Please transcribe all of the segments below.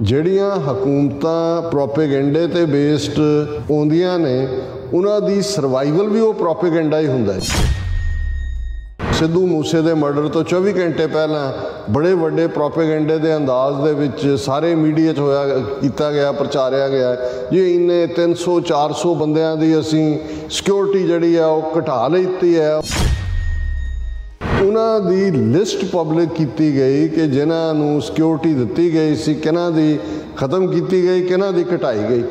ਜਿਹੜੀਆਂ ਹਕੂਮਤਾਂ ਪ੍ਰੋਪੇਗੈਂਡੇ ਤੇ ਬੇਸਡ ਆਉਂਦੀਆਂ ਨੇ ਉਹਨਾਂ ਦੀ ਸਰਵਾਈਵਲ ਵੀ ਉਹ ਪ੍ਰੋਪੇਗੈਂਡਾ ਹੀ ਹੁੰਦਾ ਹੈ। ਸਿੱਧੂ ਮੂਸੇ ਦੇ ਮਰਡਰ ਤੋਂ 24 ਘੰਟੇ ਪਹਿਲਾਂ ਬੜੇ ਵੱਡੇ ਪ੍ਰੋਪੇਗੈਂਡੇ ਦੇ ਅੰਦਾਜ਼ ਦੇ ਵਿੱਚ ਸਾਰੇ ਮੀਡੀਆ 'ਚ ਕੀਤਾ ਗਿਆ, ਪ੍ਰਚਾਰਿਆ ਗਿਆ ਜੀ ਇੰਨੇ 300-400 ਬੰਦਿਆਂ ਦੀ ਅਸੀਂ ਸਿਕਿਉਰਿਟੀ ਜਿਹੜੀ ਆ ਉਹ ਘਟਾ ਲਈ ਹੈ। ਉਹਨਾਂ ਦੀ ਲਿਸਟ ਪਬਲਿਕ ਕੀਤੀ ਗਈ ਕਿ ਜਿਨ੍ਹਾਂ ਨੂੰ ਸਿਕਿਉਰਿਟੀ ਦਿੱਤੀ ਗਈ ਸੀ ਕਿਹਨਾਂ ਦੀ ਖਤਮ ਕੀਤੀ ਗਈ, ਕਿਹਨਾਂ ਦੀ ਘਟਾਈ ਗਈ।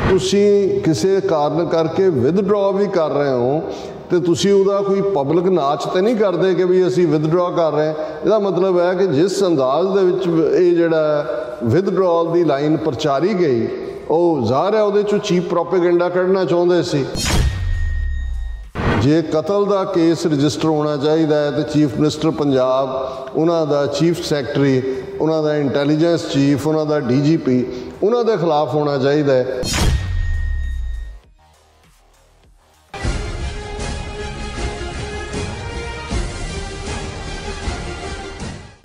ਤੁਸੀਂ ਕਿਸੇ ਕਾਰਨ ਕਰਕੇ ਵਿਦਡਰਾ ਵੀ ਕਰ ਰਹੇ ਹੋ ਤੇ ਤੁਸੀਂ ਉਹਦਾ ਕੋਈ ਪਬਲਿਕ ਨਾਚ ਤੇ ਨਹੀਂ ਕਰਦੇ ਕਿ ਵੀ ਅਸੀਂ ਵਿਦਡਰਾ ਕਰ ਰਹੇ ਹਾਂ। ਇਹਦਾ ਮਤਲਬ ਹੈ ਕਿ ਜਿਸ ਅੰਦਾਜ਼ ਦੇ ਵਿੱਚ ਇਹ ਜਿਹੜਾ ਵਿਦਡਰਾਅਲ ਦੀ ਲਾਈਨ ਪ੍ਰਚਾਰੀ ਗਈ ਉਹ ਜ਼ਾਹਰ ਹੈ ਉਹਦੇ 'ਚੋਂ ਚੀਪ ਪ੍ਰੋਪੇਗੈਂਡਾ ਕੱਢਣਾ ਚਾਹੁੰਦੇ ਸੀ। ਜੇ ਕਤਲ ਦਾ ਕੇਸ ਰਜਿਸਟਰ ਹੋਣਾ ਚਾਹੀਦਾ ਹੈ ਤੇ ਚੀਫ ਮਿਨਿਸਟਰ ਪੰਜਾਬ, ਉਹਨਾਂ ਦਾ ਚੀਫ ਸੈਕਟਰੀ, ਉਹਨਾਂ ਦਾ ਇੰਟੈਲੀਜੈਂਸ ਚੀਫ, ਉਹਨਾਂ ਦਾ DGP ਉਹਨਾਂ ਦੇ ਖਿਲਾਫ ਹੋਣਾ ਚਾਹੀਦਾ ਹੈ।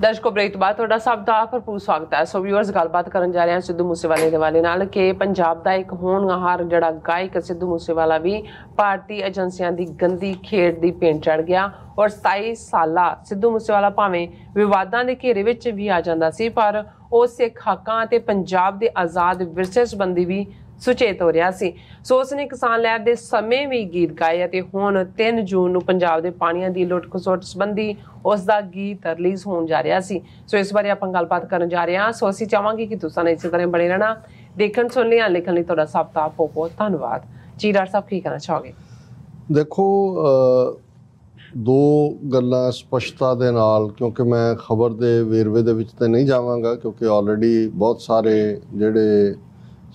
दर्शकों ब्रेक तो बाद तुहाडा सब दा भरपूर स्वागत है। सो व्यूअर्स गलबात करन जा रहे हैं सिद्धू मूसेवाले दे हवाले नाल कि पंजाब दा एक होनहार जिहड़ा गायक सिद्धू मूसेवाला भी भारतीय एजेंसियां दी गंदी खेड दी भेंट चढ़ गया और 27 साला सिद्धू मूसेवाला भावें विवादां दे घेरे विच भी आ जांदा सी पर ਉਹ ਸਿੱਖ ਹੱਕਾਂ ਤੇ ਪੰਜਾਬ ਦੇ ਆਜ਼ਾਦ ਵਿਰਸੇ ਸੰਬੰਧੀ ਵੀ ਸੁਚੇਤ ਹੋ ਰਿਹਾ ਸੀ। ਸੋ ਉਸਨੇ ਕਿਸਾਨ ਲਹਿਰ ਦੇ ਸਮੇਂ ਵੀ ਗੀਤ ਗਾਏ ਅਤੇ ਹੁਣ 3 ਜੂਨ ਨੂੰ ਪੰਜਾਬ ਦੇ ਪਾਣੀਆਂ ਦੀ ਲੁੱਟ ਖਸੁੱਟ ਸੰਬੰਧੀ ਉਸ ਦਾ ਗੀਤ ਰਿਲੀਜ਼ ਹੋਣ ਜਾ ਰਿਹਾ ਸੀ। ਸੋ ਇਸ ਬਾਰੇ ਆਪਾਂ ਗੱਲਬਾਤ ਕਰਨ ਜਾ ਰਹੇ ਹਾਂ। ਸੋ ਅਸੀਂ ਚਾਹਾਂਗੇ ਕਿ ਤੁਸੀਂ ਨੇ ਇਸੇ ਤਰ੍ਹਾਂ ਬਣੇ ਰਹਿਣਾ, ਦੇਖਣ ਸੁਣ ਲਿਆ, ਲਿਖਣ ਲਈ ਤੁਹਾਡਾ ਸਭ ਦਾ ਬਹੁਤ ਬਹੁਤ ਧੰਨਵਾਦ ਜੀ। ਡਾਕਟਰ ਸਾਹਿਬ ਕੀ ਕਹਿਣਾ ਚਾਹੋਗੇ? ਦੇਖੋ ਦੋ ਗੱਲਾਂ ਸਪਸ਼ਟਤਾ ਦੇ ਨਾਲ, ਕਿਉਂਕਿ ਮੈਂ ਖਬਰ ਦੇ ਵੇਰਵੇ ਦੇ ਵਿੱਚ ਤਾਂ ਨਹੀਂ ਜਾਵਾਂਗਾ ਕਿਉਂਕਿ ਆਲਰੇਡੀ ਬਹੁਤ ਸਾਰੇ ਜਿਹੜੇ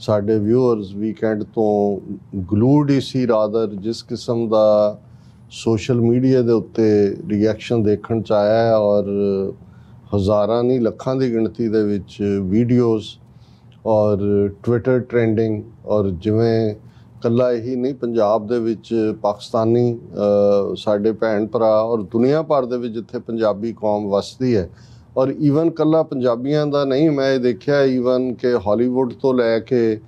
ਸਾਡੇ ਵਿਊਅਰਸ ਵੀਕਐਂਡ ਤੋਂ ਗਲੂਡ ਹੀ ਸੀ ਰਾਦਰ ਜਿਸ ਕਿਸਮ ਦਾ ਸੋਸ਼ਲ ਮੀਡੀਆ ਦੇ ਉੱਤੇ ਰਿਐਕਸ਼ਨ ਦੇਖਣ 'ਚ ਆਇਆ ਹੈ ਔਰ ਹਜ਼ਾਰਾਂ ਨਹੀਂ ਲੱਖਾਂ ਦੀ ਗਿਣਤੀ ਦੇ ਵਿੱਚ ਵੀਡੀਓਜ਼ ਔਰ ਟਵਿੱਟਰ ਟ੍ਰੈਂਡਿੰਗ ਔਰ ਜਿਵੇਂ ਇਕੱਲਾ ਇਹੀ ਨਹੀਂ ਪੰਜਾਬ ਦੇ ਵਿੱਚ ਪਾਕਿਸਤਾਨੀ ਸਾਡੇ ਭੈਣ ਭਰਾ ਔਰ ਦੁਨੀਆ ਭਰ ਦੇ ਵਿੱਚ ਜਿੱਥੇ ਪੰਜਾਬੀ ਕੌਮ ਵਸਦੀ ਹੈ ਔਰ ਈਵਨ ਇਕੱਲਾ ਪੰਜਾਬੀਆਂ ਦਾ ਨਹੀਂ, ਮੈਂ ਇਹ ਦੇਖਿਆ ਈਵਨ ਕਿ ਹਾਲੀਵੁੱਡ ਤੋਂ ਲੈ ਕੇ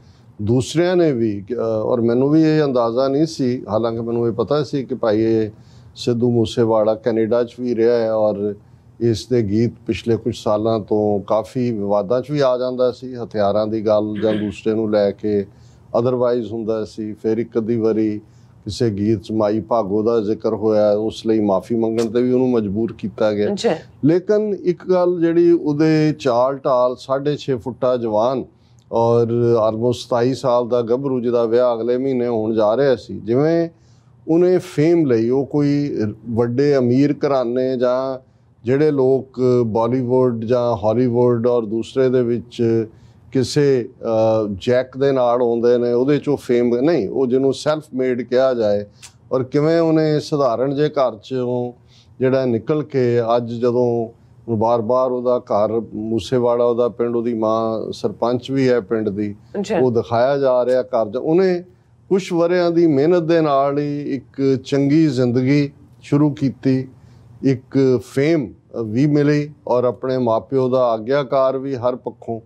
ਦੂਸਰਿਆਂ ਨੇ ਵੀ ਔਰ ਮੈਨੂੰ ਵੀ ਇਹ ਅੰਦਾਜ਼ਾ ਨਹੀਂ ਸੀ, ਹਾਲਾਂਕਿ ਮੈਨੂੰ ਇਹ ਪਤਾ ਸੀ ਕਿ ਭਾਈ ਇਹ ਸਿੱਧੂ ਮੂਸੇਵਾਲਾ ਕੈਨੇਡਾ 'ਚ ਵੀ ਰਿਹਾ ਹੈ ਔਰ ਇਸ ਦੇ ਗੀਤ ਪਿਛਲੇ ਕੁਝ ਸਾਲਾਂ ਤੋਂ ਕਾਫੀ ਵਿਵਾਦਾਂ 'ਚ ਵੀ ਆ ਜਾਂਦਾ ਸੀ, ਹਥਿਆਰਾਂ ਦੀ ਗੱਲ ਜਾਂ ਦੂਸਰੇ ਨੂੰ ਲੈ ਕੇ ਅਦਰਵਾਈਜ਼ ਹੁੰਦਾ ਸੀ। ਫਿਰ ਇੱਕ ਅੱਧੀ ਵਾਰੀ ਕਿਸੇ ਗੀਤ 'ਚ ਮਾਈ ਭਾਗੋ ਦਾ ਜ਼ਿਕਰ ਹੋਇਆ, ਉਸ ਲਈ ਮਾਫੀ ਮੰਗਣ ਤੇ ਵੀ ਉਹਨੂੰ ਮਜਬੂਰ ਕੀਤਾ ਗਿਆ। ਲੇਕਿਨ ਇੱਕ ਗੱਲ ਜਿਹੜੀ ਉਹਦੇ ਚਾਲ ਢਾਲ 6.5 ਫੁੱਟਾ ਜਵਾਨ ਔਰ ਆਲਮੋਸਟ 27 ਸਾਲ ਦਾ ਗੱਭਰੂ ਜਿਹਦਾ ਵਿਆਹ ਅਗਲੇ ਮਹੀਨੇ ਹੋਣ ਜਾ ਰਿਹਾ ਸੀ, ਜਿਵੇਂ ਉਹਨੇ ਫੇਮ ਲਈ ਉਹ ਕੋਈ ਵੱਡੇ ਅਮੀਰ ਘਰਾਣੇ ਜਾਂ ਜਿਹੜੇ ਲੋਕ ਬਾਲੀਵੁੱਡ ਜਾਂ ਹਾਲੀਵੁੱਡ ਔਰ ਦੂਸਰੇ ਦੇ ਵਿੱਚ ਕਿਸੇ ਜੈਕ ਦੇ ਨਾਲ ਆਉਂਦੇ ਨੇ ਉਹਦੇ 'ਚੋਂ ਫੇਮ ਨਹੀਂ, ਉਹ ਜਿਹਨੂੰ ਸੈਲਫ ਮੇਡ ਕਿਹਾ ਜਾਏ ਔਰ ਕਿਵੇਂ ਉਹਨੇ ਸਧਾਰਨ ਜਿਹੇ ਘਰ 'ਚੋਂ ਜਿਹੜਾ ਨਿਕਲ ਕੇ ਅੱਜ ਜਦੋਂ ਬਾਰ-ਬਾਰ ਉਹਦਾ ਘਰ ਮੂਸੇਵਾੜਾ ਉਹਦਾ ਪਿੰਡ, ਉਹਦੀ ਮਾਂ ਸਰਪੰਚ ਵੀ ਹੈ ਪਿੰਡ ਦੀ, ਉਹ ਦਿਖਾਇਆ ਜਾ ਰਿਹਾ ਘਰ। ਉਹਨੇ ਕੁਛ ਵਰ੍ਹਿਆਂ ਦੀ ਮਿਹਨਤ ਦੇ ਨਾਲ ਹੀ ਇੱਕ ਚੰਗੀ ਜ਼ਿੰਦਗੀ ਸ਼ੁਰੂ ਕੀਤੀ, ਇੱਕ ਫੇਮ ਵੀ ਮਿਲੀ ਔਰ ਆਪਣੇ ਮਾਪਿਓ ਦਾ ਆਗਿਆਕਾਰ ਵੀ ਹਰ ਪੱਖੋਂ।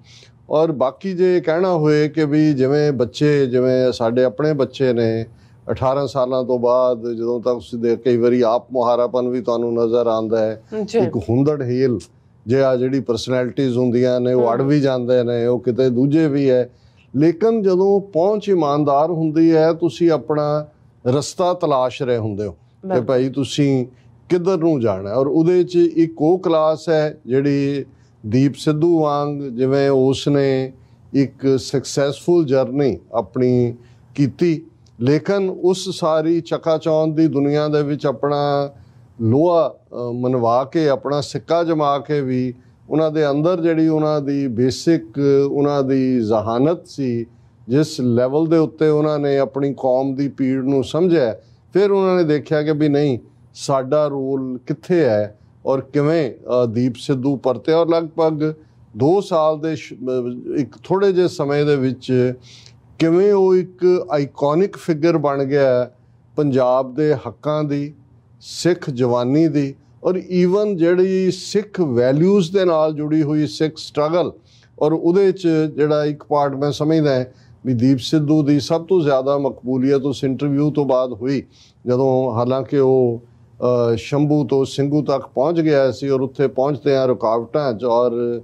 ਔਰ ਬਾਕੀ ਜੇ ਕਹਿਣਾ ਹੋਏ ਕਿ ਵੀ ਜਿਵੇਂ ਬੱਚੇ, ਜਿਵੇਂ ਸਾਡੇ ਆਪਣੇ ਬੱਚੇ ਨੇ 18 ਸਾਲਾਂ ਤੋਂ ਬਾਅਦ ਜਦੋਂ ਤੱਕ ਤੁਸੀਂ ਕਈ ਵਾਰੀ ਆਪ ਮੁਹਾਰਾਪਨ ਵੀ ਤੁਹਾਨੂੰ ਨਜ਼ਰ ਆਉਂਦਾ ਹੈ, ਇੱਕ ਹੁੰਦੜ ਹੀਲ ਜਿਹੜੀ ਪਰਸਨੈਲਿਟੀਜ਼ ਹੁੰਦੀਆਂ ਨੇ ਉਹ ਅੜ ਵੀ ਜਾਂਦੇ ਨੇ, ਉਹ ਕਿਤੇ ਦੂਜੇ ਵੀ ਹੈ। ਲੇਕਿਨ ਜਦੋਂ ਪਹੁੰਚ ਇਮਾਨਦਾਰ ਹੁੰਦੀ ਹੈ ਤੁਸੀਂ ਆਪਣਾ ਰਸਤਾ ਤਲਾਸ਼ ਰਹੇ ਹੁੰਦੇ ਹੋ ਕਿ ਭਾਈ ਤੁਸੀਂ ਕਿੱਧਰ ਨੂੰ ਜਾਣਾ। ਔਰ ਉਹਦੇ 'ਚ ਇੱਕ ਉਹ ਕਲਾਸ ਹੈ ਜਿਹੜੀ ਦੀਪ ਸਿੱਧੂ ਵਾਂਗ ਜਿਵੇਂ ਉਸ ਨੇ ਇੱਕ ਸਕਸੈਸਫੁਲ ਜਰਨੀ ਆਪਣੀ ਕੀਤੀ, ਲੇਕਿਨ ਉਸ ਸਾਰੀ ਚਕਾਚੌਂਧ ਦੀ ਦੁਨੀਆ ਦੇ ਵਿੱਚ ਆਪਣਾ ਲੋਹਾ ਮਨਵਾ ਕੇ, ਆਪਣਾ ਸਿੱਕਾ ਜਮਾ ਕੇ ਵੀ ਉਹਨਾਂ ਦੇ ਅੰਦਰ ਜਿਹੜੀ ਉਹਨਾਂ ਦੀ ਬੇਸਿਕ ਉਹਨਾਂ ਦੀ ਜ਼ਹਾਨਤ ਸੀ, ਜਿਸ ਲੈਵਲ ਦੇ ਉੱਤੇ ਉਹਨਾਂ ਨੇ ਆਪਣੀ ਕੌਮ ਦੀ ਪੀੜ ਨੂੰ ਸਮਝਿਆ, ਫਿਰ ਉਹਨਾਂ ਨੇ ਦੇਖਿਆ ਕਿ ਵੀ ਨਹੀਂ ਸਾਡਾ ਰੋਲ ਕਿੱਥੇ ਹੈ ਔਰ ਕਿਵੇਂ ਦੀਪ ਸਿੱਧੂ ਪਰਤੇ। ਔਰ ਲਗਭਗ 2 ਸਾਲ ਦੇ ਇੱਕ ਥੋੜ੍ਹੇ ਜਿਹੇ ਸਮੇਂ ਦੇ ਵਿੱਚ ਕਿਵੇਂ ਉਹ ਇੱਕ ਆਈਕੋਨਿਕ ਫਿਗਰ ਬਣ ਗਿਆ ਪੰਜਾਬ ਦੇ ਹੱਕਾਂ ਦੀ, ਸਿੱਖ ਜਵਾਨੀ ਦੀ ਔਰ ਈਵਨ ਜਿਹੜੀ ਸਿੱਖ ਵੈਲਿਊਜ਼ ਦੇ ਨਾਲ ਜੁੜੀ ਹੋਈ ਸਿੱਖ ਸਟਰਗਲ, ਔਰ ਉਹਦੇ 'ਚ ਜਿਹੜਾ ਇੱਕ ਪਾਰਟ ਮੈਂ ਸਮਝਦਾ ਹੈ ਵੀ ਦੀਪ ਸਿੱਧੂ ਦੀ ਸਭ ਤੋਂ ਜ਼ਿਆਦਾ ਮਕਬੂਲੀਅਤ ਉਸ ਇੰਟਰਵਿਊ ਤੋਂ ਬਾਅਦ ਹੋਈ, ਜਦੋਂ ਹਾਲਾਂਕਿ ਉਹ ਸ਼ੰਭੂ ਤੋਂ ਸਿੰਘੂ ਤੱਕ ਪਹੁੰਚ ਗਿਆ ਸੀ ਔਰ ਉੱਥੇ ਪਹੁੰਚਦਿਆਂ ਰੁਕਾਵਟਾਂ 'ਚ, ਔਰ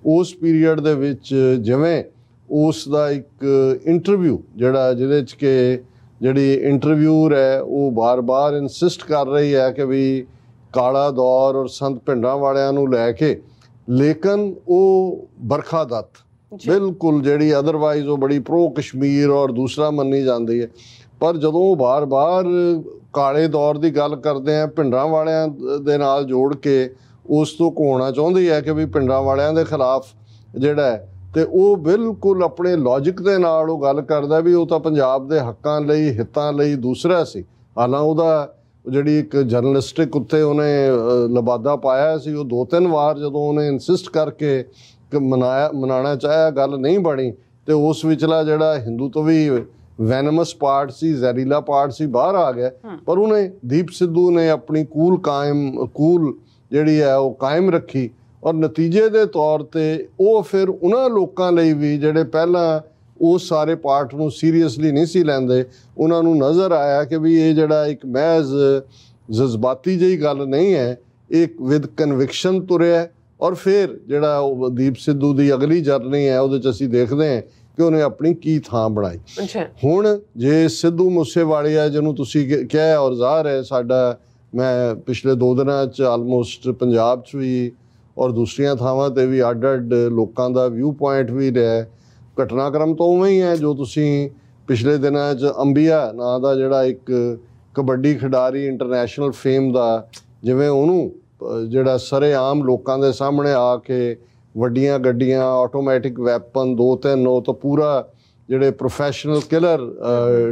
ਉਸ ਪੀਰੀਅਡ ਦੇ ਵਿੱਚ ਜਿਵੇਂ ਉਸ ਦਾ ਇੱਕ ਇੰਟਰਵਿਊ ਜਿਹੜਾ ਜਿਹਦੇ 'ਚ ਕਿ ਜਿਹੜੀ ਇੰਟਰਵਿਊਰ ਹੈ ਉਹ ਬਾਰ-ਬਾਰ ਇਨਸਿਸਟ ਕਰ ਰਹੀ ਹੈ ਕਿ ਵੀ ਕਾਲਾ ਦੌਰ ਔਰ ਸੰਤ ਭਿੰਡਰਾਂ ਵਾਲਿਆਂ ਨੂੰ ਲੈ ਕੇ, ਲੇਕਿਨ ਉਹ ਬਰਖਾ ਦੱਤ ਬਿਲਕੁਲ ਜਿਹੜੀ ਅਦਰਵਾਈਜ਼ ਉਹ ਬੜੀ ਪ੍ਰੋ ਕਸ਼ਮੀਰ ਔਰ ਦੂਸਰਾ ਮੰਨੀ ਜਾਂਦੀ ਹੈ, ਪਰ ਜਦੋਂ ਉਹ ਬਾਰ-ਬਾਰ ਕਾਲੇ ਦੌਰ ਦੀ ਗੱਲ ਕਰਦੇ ਆ ਭਿੰਡਰਾਂ ਵਾਲਿਆਂ ਦੇ ਨਾਲ ਜੋੜ ਕੇ ਉਸ ਤੋਂ ਕੋਣਾ ਚਾਹੁੰਦੀ ਹੈ ਕਿ ਵੀ ਭਿੰਡਰਾਂ ਵਾਲਿਆਂ ਦੇ ਖਿਲਾਫ ਜਿਹੜਾ ਹੈ, ਤੇ ਉਹ ਬਿਲਕੁਲ ਆਪਣੇ ਲੌਜਿਕ ਦੇ ਨਾਲ ਉਹ ਗੱਲ ਕਰਦਾ ਵੀ ਉਹ ਤਾਂ ਪੰਜਾਬ ਦੇ ਹੱਕਾਂ ਲਈ ਹਿੱਤਾਂ ਲਈ ਦੂਸਰਾ ਸੀ। ਹਾਲਾਂ ਉਹਦਾ ਜਿਹੜੀ ਇੱਕ ਜਰਨਲਿਸਟਿਕ ਉੱਤੇ ਉਹਨੇ ਲਬਾਦਾ ਪਾਇਆ ਸੀ, ਉਹ 2-3 ਵਾਰ ਜਦੋਂ ਉਹਨੇ ਇਨਸਿਸਟ ਕਰਕੇ ਮਨਾਉਣਾ ਚਾਹਿਆ ਗੱਲ ਨਹੀਂ ਬਣੀ, ਤੇ ਉਸ ਵਿਚਲਾ ਜਿਹੜਾ ਹਿੰਦੂ ਤੋਂ ਵੀ ਵੈਨਮਸ ਪਾਰਟ ਸੀ, ਜ਼ਹਿਰੀਲਾ ਪਾਰਟ ਸੀ, ਬਾਹਰ ਆ ਗਿਆ। ਪਰ ਉਹਨੇ ਦੀਪ ਸਿੱਧੂ ਨੇ ਆਪਣੀ ਕੂਲ ਜਿਹੜੀ ਹੈ ਉਹ ਕਾਇਮ ਰੱਖੀ, ਔਰ ਨਤੀਜੇ ਦੇ ਤੌਰ ਤੇ ਉਹ ਫਿਰ ਉਹਨਾਂ ਲੋਕਾਂ ਲਈ ਵੀ ਜਿਹੜੇ ਪਹਿਲਾਂ ਉਸ ਸਾਰੇ ਪਾਰਟ ਨੂੰ ਸੀਰੀਅਸਲੀ ਨਹੀਂ ਸੀ ਲੈਂਦੇ, ਉਹਨਾਂ ਨੂੰ ਨਜ਼ਰ ਆਇਆ ਕਿ ਵੀ ਇਹ ਜਿਹੜਾ ਇੱਕ ਮਹਿਜ਼ ਜਜ਼ਬਾਤੀ ਜਿਹੀ ਗੱਲ ਨਹੀਂ ਹੈ, ਇਹ ਵਿਦ ਕਨਵਿਕਸ਼ਨ ਤੁਰਿਆ। ਔਰ ਫਿਰ ਜਿਹੜਾ ਉਹ ਦੀਪ ਸਿੱਧੂ ਦੀ ਅਗਲੀ ਜਰਨੀ ਹੈ ਉਹਦੇ 'ਚ ਅਸੀਂ ਦੇਖਦੇ ਹਾਂ ਕਿ ਉਹਨੇ ਆਪਣੀ ਕੀ ਥਾਂ ਬਣਾਈ। ਹੁਣ ਜੇ ਸਿੱਧੂ ਮੂਸੇਵਾਲੀਆ ਜਿਹਨੂੰ ਤੁਸੀਂ ਕਿਹਾ, ਔਰ ਜ਼ਾਹਰ ਹੈ ਸਾਡਾ, ਮੈਂ ਪਿਛਲੇ 2 ਦਿਨਾਂ 'ਚ ਆਲਮੋਸਟ ਪੰਜਾਬ 'ਚ ਵੀ ਔਰ ਦੂਸਰੀਆਂ ਥਾਵਾਂ 'ਤੇ ਵੀ ਅੱਡ-ਅੱਡ ਲੋਕਾਂ ਦਾ ਵਿਊ ਪੁਆਇੰਟ ਵੀ ਰਿਹਾ। ਘਟਨਾਕ੍ਰਮ ਤਾਂ ਉਵੇਂ ਹੀ ਹੈ ਜੋ ਤੁਸੀਂ ਪਿਛਲੇ ਦਿਨਾਂ 'ਚ ਅੰਬੀਆ ਨਾਂ ਦਾ ਜਿਹੜਾ ਇੱਕ ਕਬੱਡੀ ਖਿਡਾਰੀ ਇੰਟਰਨੈਸ਼ਨਲ ਫੇਮ ਦਾ, ਜਿਵੇਂ ਉਹਨੂੰ ਜਿਹੜਾ ਸਰੇਆਮ ਲੋਕਾਂ ਦੇ ਸਾਹਮਣੇ ਆ ਕੇ ਵੱਡੀਆਂ ਗੱਡੀਆਂ, ਆਟੋਮੈਟਿਕ ਵੈਪਨ 2-3 ਉਹ ਤਾਂ ਪੂਰਾ ਜਿਹੜੇ ਪ੍ਰੋਫੈਸ਼ਨਲ ਕਿਲਰ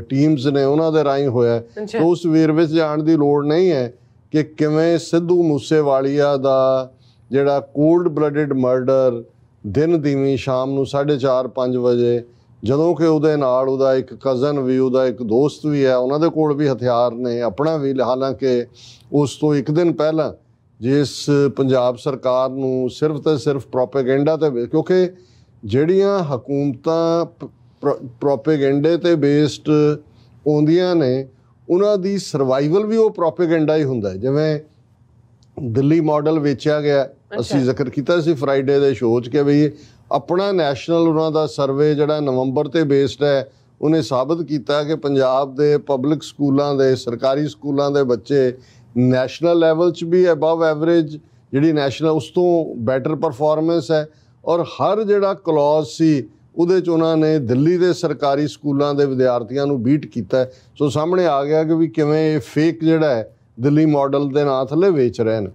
ਟੀਮਸ ਨੇ ਉਹਨਾਂ ਦੇ ਰਾਹੀਂ ਹੋਇਆ। ਤਾਂ ਉਸ ਵੇਰਵੇ 'ਚ ਜਾਣ ਦੀ ਲੋੜ ਨਹੀਂ ਹੈ ਕਿ ਕਿਵੇਂ ਸਿੱਧੂ ਮੂਸੇਵਾਲੀਆ ਦਾ ਜਿਹੜਾ ਕੋਲਡ ਬਲੱਡਡ ਮਰਡਰ ਦਿਨ ਦੀਵੀਂ ਸ਼ਾਮ ਨੂੰ 4:30-5 ਵਜੇ, ਜਦੋਂ ਕਿ ਉਹਦੇ ਨਾਲ ਉਹਦਾ ਇੱਕ ਕਜ਼ਨ ਵੀ, ਉਹਦਾ ਇੱਕ ਦੋਸਤ ਵੀ ਹੈ, ਉਹਨਾਂ ਦੇ ਕੋਲ ਵੀ ਹਥਿਆਰ ਨੇ ਆਪਣਾ ਵੀ, ਹਾਲਾਂਕਿ ਉਸ ਤੋਂ ਇੱਕ ਦਿਨ ਪਹਿਲਾਂ ਜਿਸ ਪੰਜਾਬ ਸਰਕਾਰ ਨੂੰ ਸਿਰਫ ਤੇ ਸਿਰਫ ਪ੍ਰੋਪੇਗੈਂਡਾ ਤੇ, ਕਿਉਂਕਿ ਜਿਹੜੀਆਂ ਹਕੂਮਤਾਂ ਪ੍ਰੋਪੇਗੈਂਡੇ ਤੇ ਬੇਸਡ ਆਉਂਦੀਆਂ ਨੇ ਉਹਨਾਂ ਦੀ ਸਰਵਾਈਵਲ ਵੀ ਉਹ ਪ੍ਰੋਪੇਗੈਂਡਾ ਹੀ ਹੁੰਦਾ। ਜਿਵੇਂ ਦਿੱਲੀ ਮਾਡਲ ਵੇਚਿਆ ਗਿਆ, ਅਸੀਂ ਜ਼ਿਕਰ ਕੀਤਾ ਸੀ ਫਰਾਈਡੇ ਦੇ ਸ਼ੋਅ 'ਚ ਕਿ ਬਈ ਆਪਣਾ ਨੈਸ਼ਨਲ ਉਹਨਾਂ ਦਾ ਸਰਵੇ ਜਿਹੜਾ ਨਵੰਬਰ ਤੇ ਬੇਸਡ ਹੈ, ਉਹਨੇ ਸਾਬਤ ਕੀਤਾ ਕਿ ਪੰਜਾਬ ਦੇ ਪਬਲਿਕ ਸਕੂਲਾਂ ਦੇ, ਸਰਕਾਰੀ ਸਕੂਲਾਂ ਦੇ ਬੱਚੇ ਨੈਸ਼ਨਲ ਲੈਵਲ 'ਚ ਵੀ ਅਬਵ ਐਵਰੇਜ, ਜਿਹੜੀ ਨੈਸ਼ਨਲ ਉਸ ਤੋਂ ਬੈਟਰ ਪਰਫਾਰਮੈਂਸ ਹੈ। ਔਰ ਹਰ ਜਿਹੜਾ ਕਲੌਜ਼ ਸੀ ਉਹਦੇ 'ਚ ਉਹਨਾਂ ਨੇ ਦਿੱਲੀ ਦੇ ਸਰਕਾਰੀ ਸਕੂਲਾਂ ਦੇ ਵਿਦਿਆਰਥੀਆਂ ਨੂੰ ਬੀਟ ਕੀਤਾ। ਸੋ ਸਾਹਮਣੇ ਆ ਗਿਆ ਕਿ ਵੀ ਕਿਵੇਂ ਇਹ ਫੇਕ ਜਿਹੜਾ ਹੈ ਦਿੱਲੀ ਮਾਡਲ ਦੇ ਨਾਂ ਥੱਲੇ ਵੇਚ ਰਹੇ ਨੇ।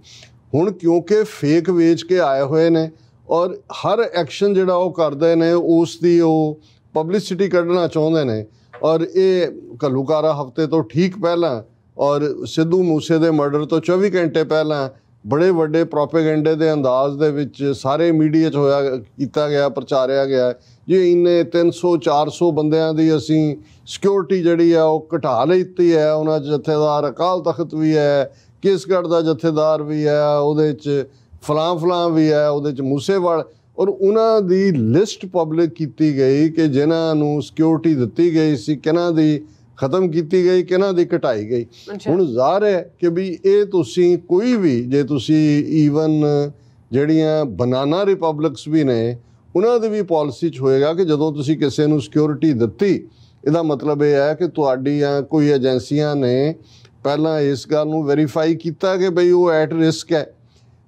ਹੁਣ ਕਿਉਂਕਿ ਫੇਕ ਵੇਚ ਕੇ ਆਏ ਹੋਏ ਨੇ ਔਰ ਹਰ ਐਕਸ਼ਨ ਜਿਹੜਾ ਉਹ ਕਰਦੇ ਨੇ ਉਸ ਦੀ ਉਹ ਪਬਲਿਸਿਟੀ ਕੱਢਣਾ ਚਾਹੁੰਦੇ ਨੇ, ਔਰ ਇਹ ਘੱਲੂਘਾਰਾ ਹਫ਼ਤੇ ਤੋਂ ਠੀਕ ਪਹਿਲਾਂ ਔਰ ਸਿੱਧੂ ਮੂਸੇ ਦੇ ਮਰਡਰ ਤੋਂ 24 ਘੰਟੇ ਪਹਿਲਾਂ ਬੜੇ ਵੱਡੇ ਪ੍ਰੋਪੇਗੈਂਡੇ ਦੇ ਅੰਦਾਜ਼ ਦੇ ਵਿੱਚ ਸਾਰੇ ਮੀਡੀਆ 'ਚ ਕੀਤਾ ਗਿਆ, ਪ੍ਰਚਾਰਿਆ ਗਿਆ ਜੀ ਇੰਨੇ 300-400 ਬੰਦਿਆਂ ਦੀ ਅਸੀਂ ਸਿਕਿਉਰਿਟੀ ਜਿਹੜੀ ਆ ਉਹ ਘਟਾ ਲਈ ਹੈ। ਉਹਨਾਂ 'ਚ ਜਥੇਦਾਰ ਅਕਾਲ ਤਖਤ ਵੀ ਹੈ, ਕੇਸਗੜ੍ਹ ਦਾ ਜਥੇਦਾਰ ਵੀ ਹੈ, ਉਹਦੇ 'ਚ ਫਲਾਂ ਵੀ ਹੈ, ਉਹਦੇ 'ਚ ਮੂਸੇਵਾਲ, ਔਰ ਉਹਨਾਂ ਦੀ ਲਿਸਟ ਪਬਲਿਕ ਕੀਤੀ ਗਈ ਕਿ ਜਿਨ੍ਹਾਂ ਨੂੰ ਸਿਕਿਉਰਿਟੀ ਦਿੱਤੀ ਗਈ ਸੀ, ਕਿਹਨਾਂ ਦੀ ਖਤਮ ਕੀਤੀ ਗਈ, ਕਿਹਨਾਂ ਦੀ ਘਟਾਈ ਗਈ। ਹੁਣ ਜ਼ਾਹਰ ਹੈ ਕਿ ਵੀ ਇਹ ਤੁਸੀਂ ਕੋਈ ਵੀ, ਜੇ ਤੁਸੀਂ ਈਵਨ ਜਿਹੜੀਆਂ ਬਨਾਨਾ ਰਿਪਬਲਿਕਸ ਵੀ ਨੇ ਉਹਨਾਂ ਦੀ ਵੀ ਪਾਲਿਸੀ 'ਚ ਹੋਏਗਾ ਕਿ ਜਦੋਂ ਤੁਸੀਂ ਕਿਸੇ ਨੂੰ ਸਿਕਿਉਰਿਟੀ ਦਿੱਤੀ, ਇਹਦਾ ਮਤਲਬ ਇਹ ਹੈ ਕਿ ਤੁਹਾਡੀਆਂ ਕੋਈ ਏਜੰਸੀਆਂ ਨੇ ਪਹਿਲਾਂ ਇਸ ਗੱਲ ਨੂੰ ਵੈਰੀਫਾਈ ਕੀਤਾ ਕਿ ਬਈ ਉਹ ਐਟ ਰਿਸਕ ਹੈ,